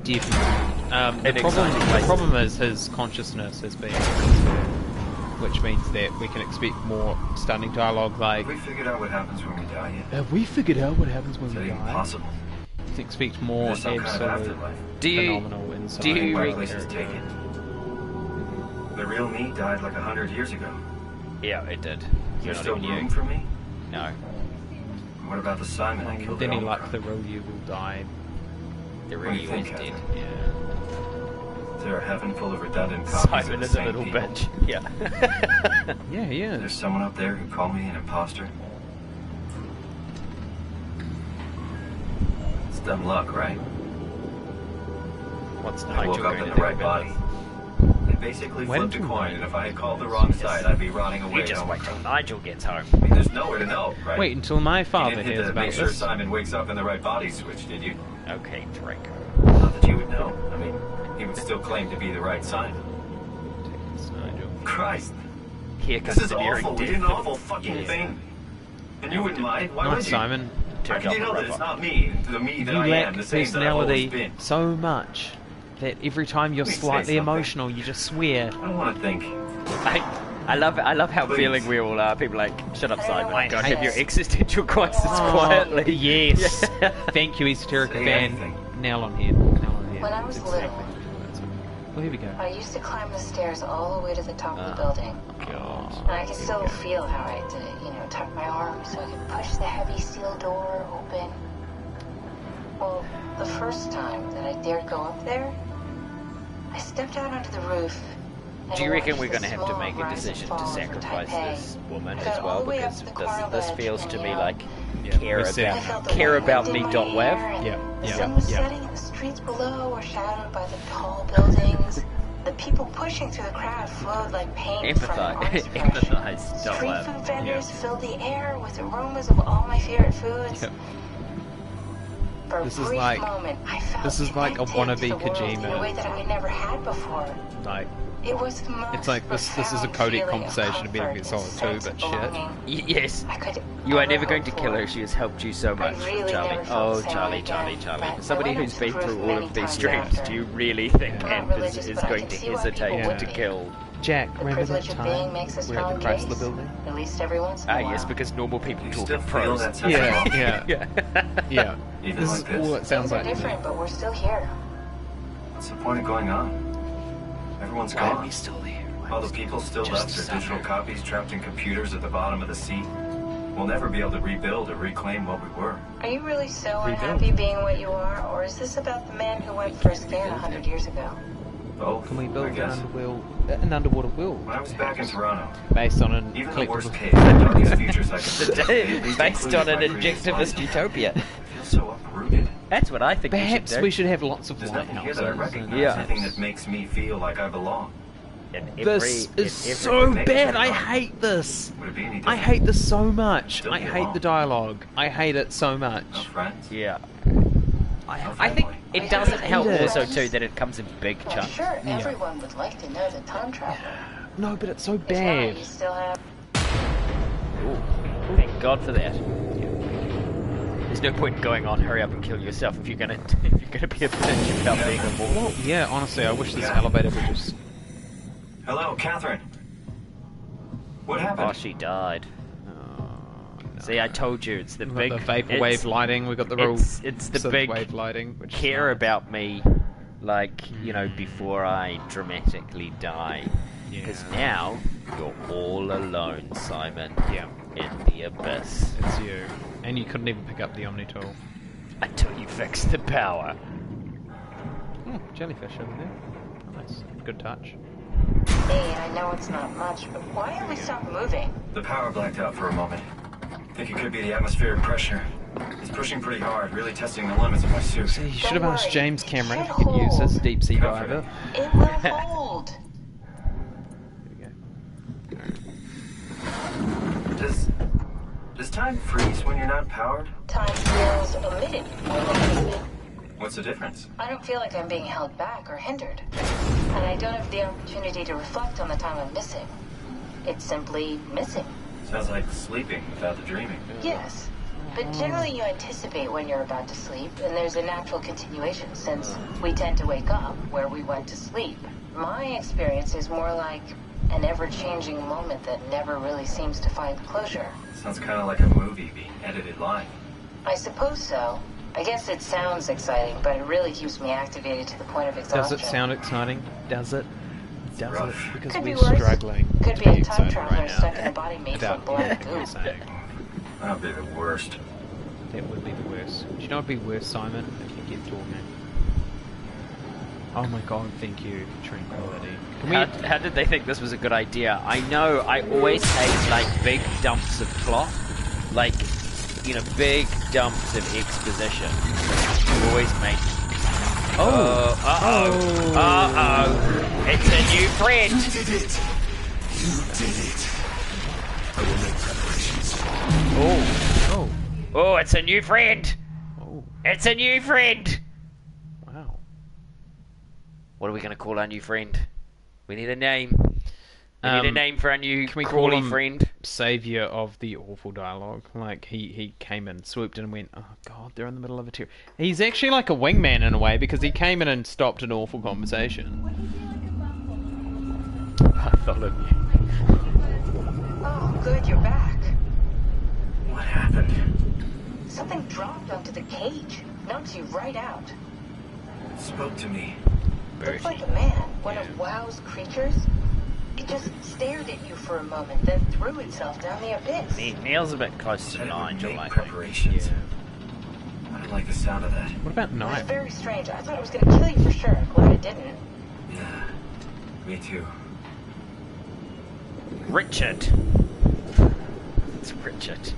Definitely. The problem is his consciousness has been transferred, which means that we can expect more stunning dialogue like... Have we figured out what happens when we die yet? Have we figured out what happens when we die? Impossible. To expect more absolute phenomenal insight. Do you my place is taken? The real me died like 100 years ago. Yeah, it did. There's still room for me? No. What about the Simon I killed? Then he like the real you will die. The real you is dead. Yeah. Is there a heaven full of redundant copies Simon of the is a same little people? bitch. Yeah. Yeah, he is. There's someone up there who called me an imposter. It's dumb luck, right? What's I Nigel woke up going in to the do right about body. this? I basically flipped a coin, and if I had called the wrong side, I'd be rotting away. You just wait till Nigel gets home. I mean, there's nowhere to know, right? Wait until my You father didn't hit hears the about make sure this. Simon wakes up in the right body switch, did you? Okay, Draco. Not that you would know. I mean, he would still claim to be the right Simon. Christ. Here comes This is the nearing awful. We death. did an awful fucking thing. And you wouldn't mind? Why Not would you? Simon. How can you know that it's not me, the me that You I lack am, the same that I've always personality been? so much that every time you're Please say slightly something. emotional, you just swear. I don't want to think. I love how Please. feeling we all are. People are like, shut up, Simon. I Go and hate have your this. existential crisis Oh, quietly. Yes. Thank you, Esoterica Say fan. anything. Nail on head. Nail on head. When I was That's little- exactly. Well, here we go. I used to climb the stairs all the way to the top of the building. God. And I can still feel how I did it, tuck my arm so I could push the heavy steel door open. Well, the first time that I dared go up there, I stepped out onto the roof. and Do you reckon watched we're the going to have to small make a rise and decision fall to of sacrifice Taipei. this woman I as got all well? the way up Because to the corner this ledge, feels and, to you me know, like Yeah, care we're set. I felt the care wind about in me my dot web. hair, and Yeah, The yeah, sun was yeah. setting and the streets below were shadowed by the tall buildings. The people pushing through the crowd flowed like paint from an artist's brush. Empathize. Dot Street web. food vendors filled the air with aromas of all my favorite foods. Yep. For a This is brief like- moment, I felt this is like a connected wannabe to the world in Kojima. a way that I never had before. Like, It was the most It's like this is a codec conversation of Metal Gear Solid 2, but shit. Yes. You are never going to kill her. She has helped you so much, Charlie. Oh, Charlie. For somebody who's been through all of these streams, do you really think Anders is going to hesitate to kill? Jack, remember that time we're at the Chrysler building? At least every once in a while. Yes, because normal people talk in feel prose. that Yeah. Even This like is this. all it sounds like. different, but we're still here. What's the point of going on? Everyone's gone. He's still there. All the people still left are digital copies trapped in computers at the bottom of the sea. We'll never be able to rebuild or reclaim what we were. Are you really so unhappy being what you are, or is this about the man who went for a scan 100 years ago? Both, Can we I build guess. an underwater world? When I was back in Toronto, Based on an even the worst collectible... case, the darkest futures I could see. Based on an objectivist utopia. I feel so uprooted. That's what I think Perhaps we we should should have lots of There's nothing here lighthouses. that I and- recognize. Yeah. Nothing that makes me feel like I belong. do. This is so bad. I hate this. Would it be any I different? hate this so much. Still I be hate alone. the dialogue. I hate it so much. No friends? Yeah. No I think family? it doesn't help it. also too that it comes in big Well, chunks. sure, everyone would like to know the time traveler. No, but it's so Is why bad. you still have... Ooh, thank God for that. There's no point in going on. Hurry up and kill yourself if you're gonna be a bitch about being immortal. Well, yeah, honestly, I wish this elevator would just... Hello, Catherine. What happened? Oh, she died. See, I told you, it's the We've big got the vaporwave it's- lighting. We've got the real It's the big wave lighting. Which is care nice. about me, like, you know, before I dramatically die. Because now you're all alone, Simon. Yeah. In the abyss. It's you. And you couldn't even pick up the Omni tool. Until you fix the power. Jellyfish over there. Nice. Good touch. Hey, I know it's not much, but why have we stopped moving? The power blacked out for a moment. Think it could be the atmospheric pressure. It's pushing pretty hard, really testing the limits of my suit. So you should have Don't asked worry, James it Cameron if should he could use his hold. deep sea Comforting. diver. It will hold. There we go. Does time freeze when you're not powered? Time feels omitted more than needed. What's the difference? I don't feel like I'm being held back or hindered. And I don't have the opportunity to reflect on the time I'm missing. It's simply missing. Sounds like sleeping without the dreaming. Yes. But generally you anticipate when you're about to sleep, and there's a natural continuation since we tend to wake up where we went to sleep. My experience is more like an ever-changing moment that never really seems to find closure. Sounds kind of like a movie being edited live. I suppose so. I guess it sounds exciting, but it really keeps me activated to the point of exhaustion. Does it sound exciting? Does it? Does it? Rough. Because Could be we're worse. struggling Could to be a time excited traveler right now. stuck in a body made from Without blood and goop. saying. That would be the worst. That would be the worst. Do you know what would be worse, Simon? If you keep talking. Oh my god, thank you for tranquility. Can we... How did they think this was a good idea? I know, I always hate, like, big dumps of plot. Like, you know, big dumps of exposition. Always make... Uh-oh. It's a new friend! You did it! You did it! I will make preparations. Oh. Oh, it's a new friend! Oh. It's a new friend! Wow. What are we going to call our new friend? We need a name. We need a name for our new Can we call crawly him friend. Savior of the awful dialogue? Like, he came in, swooped in and went, oh god, they're in the middle of a tear. He's actually like a wingman in a way, because he came in and stopped an awful conversation. I followed you. Oh, good, you're back. What happened? Something dropped onto the cage. Knocked you right out. It spoke to me. Looked like a man, one of WoW's creatures. It just stared at you for a moment, then threw itself down the abyss. Neil's a bit close to Said it would Nigel, make I think. preparations. I don't like the sound of that. What about It was Knife? very strange. I thought it was going to kill you for sure. I'm glad it didn't. Yeah, me too. Richard. It's Richard.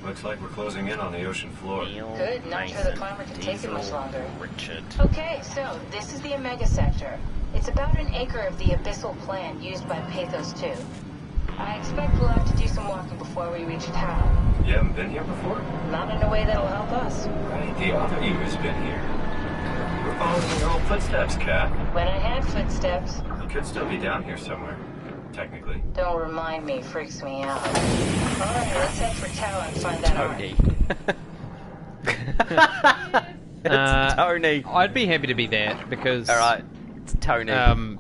Looks like we're closing in on the ocean floor. Neil Good, not sure the Mason, climber can take it much Diesel, longer. Richard. Okay, so this is the Omega Sector. It's about an acre of the abyssal plan used by Pathos 2. I expect we'll have to do some walking before we reach town. You haven't been here before? Not in a way that'll help us. Right, the other you has been here. You were following your old footsteps, Cat. When I had footsteps, could still be down here somewhere, technically. Don't remind me, freaks me out. Alright, let's head for Tao and find that Tony. It's Tony. I'd be happy to be that because. Alright, it's Tony.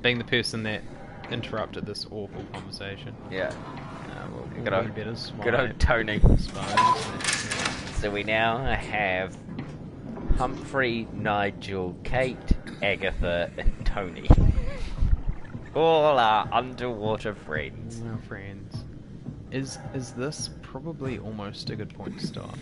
Being the person that interrupted this awful conversation. Yeah. Good old Tony. So we now have Humphrey, Nigel, Kate, Agatha, and Tony. All our underwater friends. Our friends. Is this probably almost a good point to start?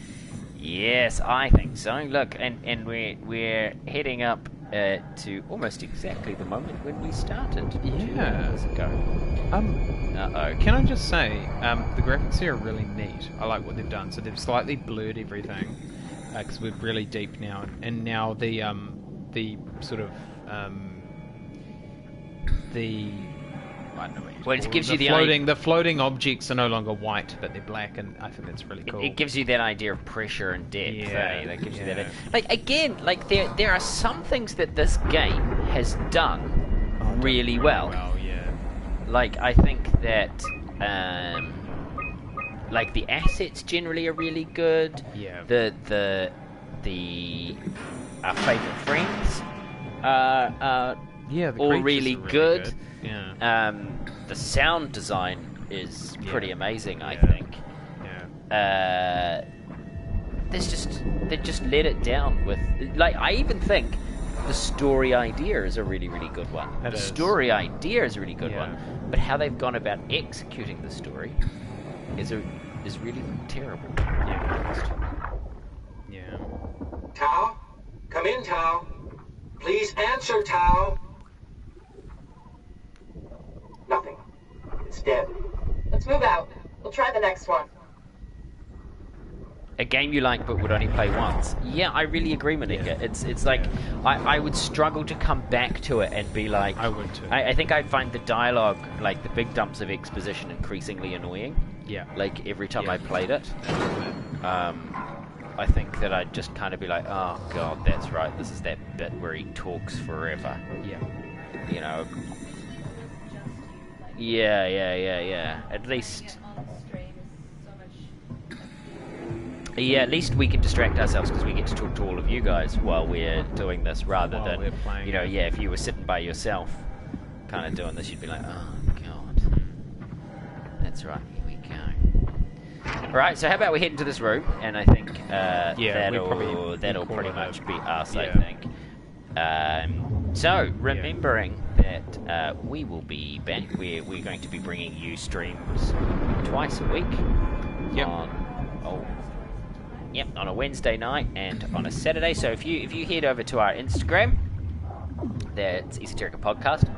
Yes, I think so. Look, and we're heading up to almost exactly the moment when we started. 2 hours ago. Can I just say, the graphics here are really neat. I like what they've done. So they've slightly blurred everything, because we're really deep now, and now the sort of I don't know what you well, it gives the you the floating objects are no longer white, but they're black, and I think that's really cool. It gives you that idea of pressure and depth. Yeah, that gives you that. Like again, like there are some things that this game has done really well. Like I think that like the assets generally are really good. Yeah. The our favourite friends are all really good. Yeah. The sound design is pretty amazing, I think. Yeah. They just let it down with, like, I even think the story idea is a really, really good one. Story idea is a really good one, but how they've gone about executing the story is really terrible. Yeah. Tao? Come in, Tao. Please answer, Tao. Nothing. It's dead. Let's move out. We'll try the next one. A game you like but would only play once. Yeah, I really agree, Monica. It's like I would struggle to come back to it and be like. I would too. I think I'd find the dialogue, like the big dumps of exposition, increasingly annoying. Yeah. Like every time I played it. I think that I'd just kind of be like, oh god, that's right. This is that bit where he talks forever. Yeah. You know. Yeah. At least. Yeah, at least we can distract ourselves because we get to talk to all of you guys while we're doing this, rather than, you know, if you were sitting by yourself, kind of doing this, you'd be like, oh god. That's right. Here we go. All right. So how about we head into this room, and I think that'll pretty much be us. I think. So, remembering that we will be back, we're going to be bringing you streams twice a week. On a Wednesday night and on a Saturday. So if you head over to our Instagram, that's Esoterica Podcast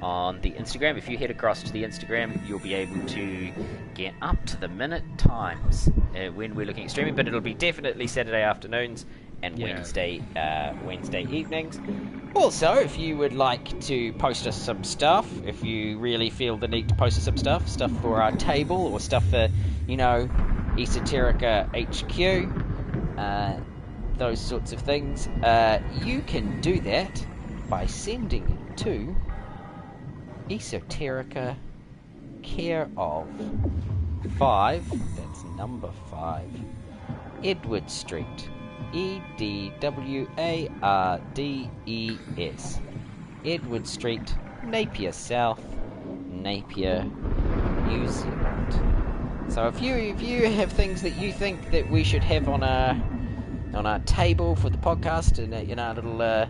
on the Instagram. If you head across to the Instagram, you'll be able to get up to the minute times when we're looking at streaming, but it'll be definitely Saturday afternoons and Wednesday evenings. Also, if you would like to post us some stuff, if you really feel the need to post us some stuff for our table or stuff for, Esoterica HQ, those sorts of things, you can do that by sending it to Esoterica, care of 5, that's number 5, Edward Street, EDWARDES, Edward Street, Napier South, Napier, New Zealand. So if you have things that you think that we should have on our table for the podcast and in our little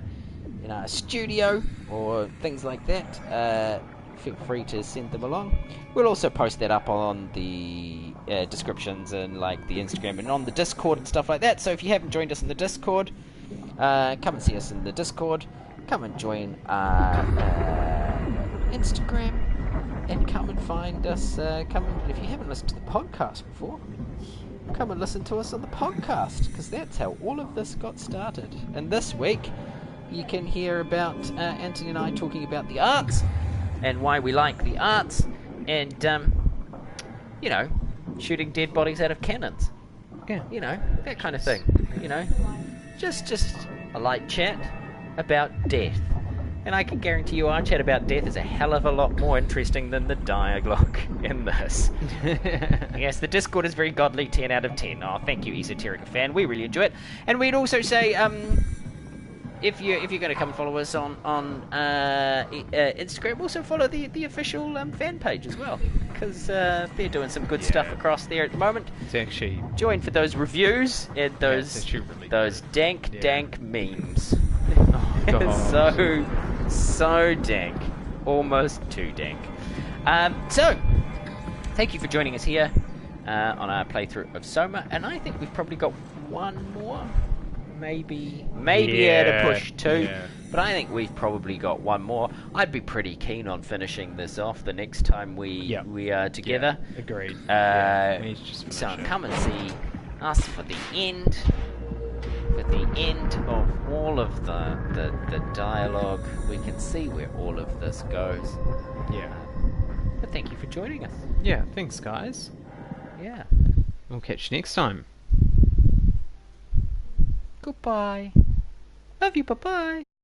studio or things like that, feel free to send them along. We'll also post that up on the descriptions and like the Instagram and on the Discord and stuff like that. So if you haven't joined us in the Discord, come and see us in the Discord. Come and join our Instagram. And come and find us, if you haven't listened to the podcast before, come and listen to us on the podcast, because that's how all of this got started. And this week, you can hear about Anthony and I talking about the arts, and why we like the arts, and, shooting dead bodies out of cannons. Yeah. That kind of thing. Just a light chat about death. And I can guarantee you our chat about death is a hell of a lot more interesting than the dialogue in this. Yes, the Discord is very godly, 10 out of 10. Oh, thank you, Esoterica fan. We really enjoy it. And we'd also say, if you're going to come follow us on Instagram, also follow the official fan page as well, because they're doing some good stuff across there at the moment. It's actually join for those reviews and those really dank memes. Oh god, so dank, almost too dank. So thank you for joining us here on our playthrough of Soma, and I think we've probably got one more. Maybe at a push two, but I think we've probably got one more. I'd be pretty keen on finishing this off the next time we are together. Yeah, agreed. So come and see us for the end. At the end of all of the dialogue, we can see where all of this goes. Yeah. But thank you for joining us. Yeah, thanks guys. Yeah. We'll catch you next time. Goodbye. Love you, bye-bye.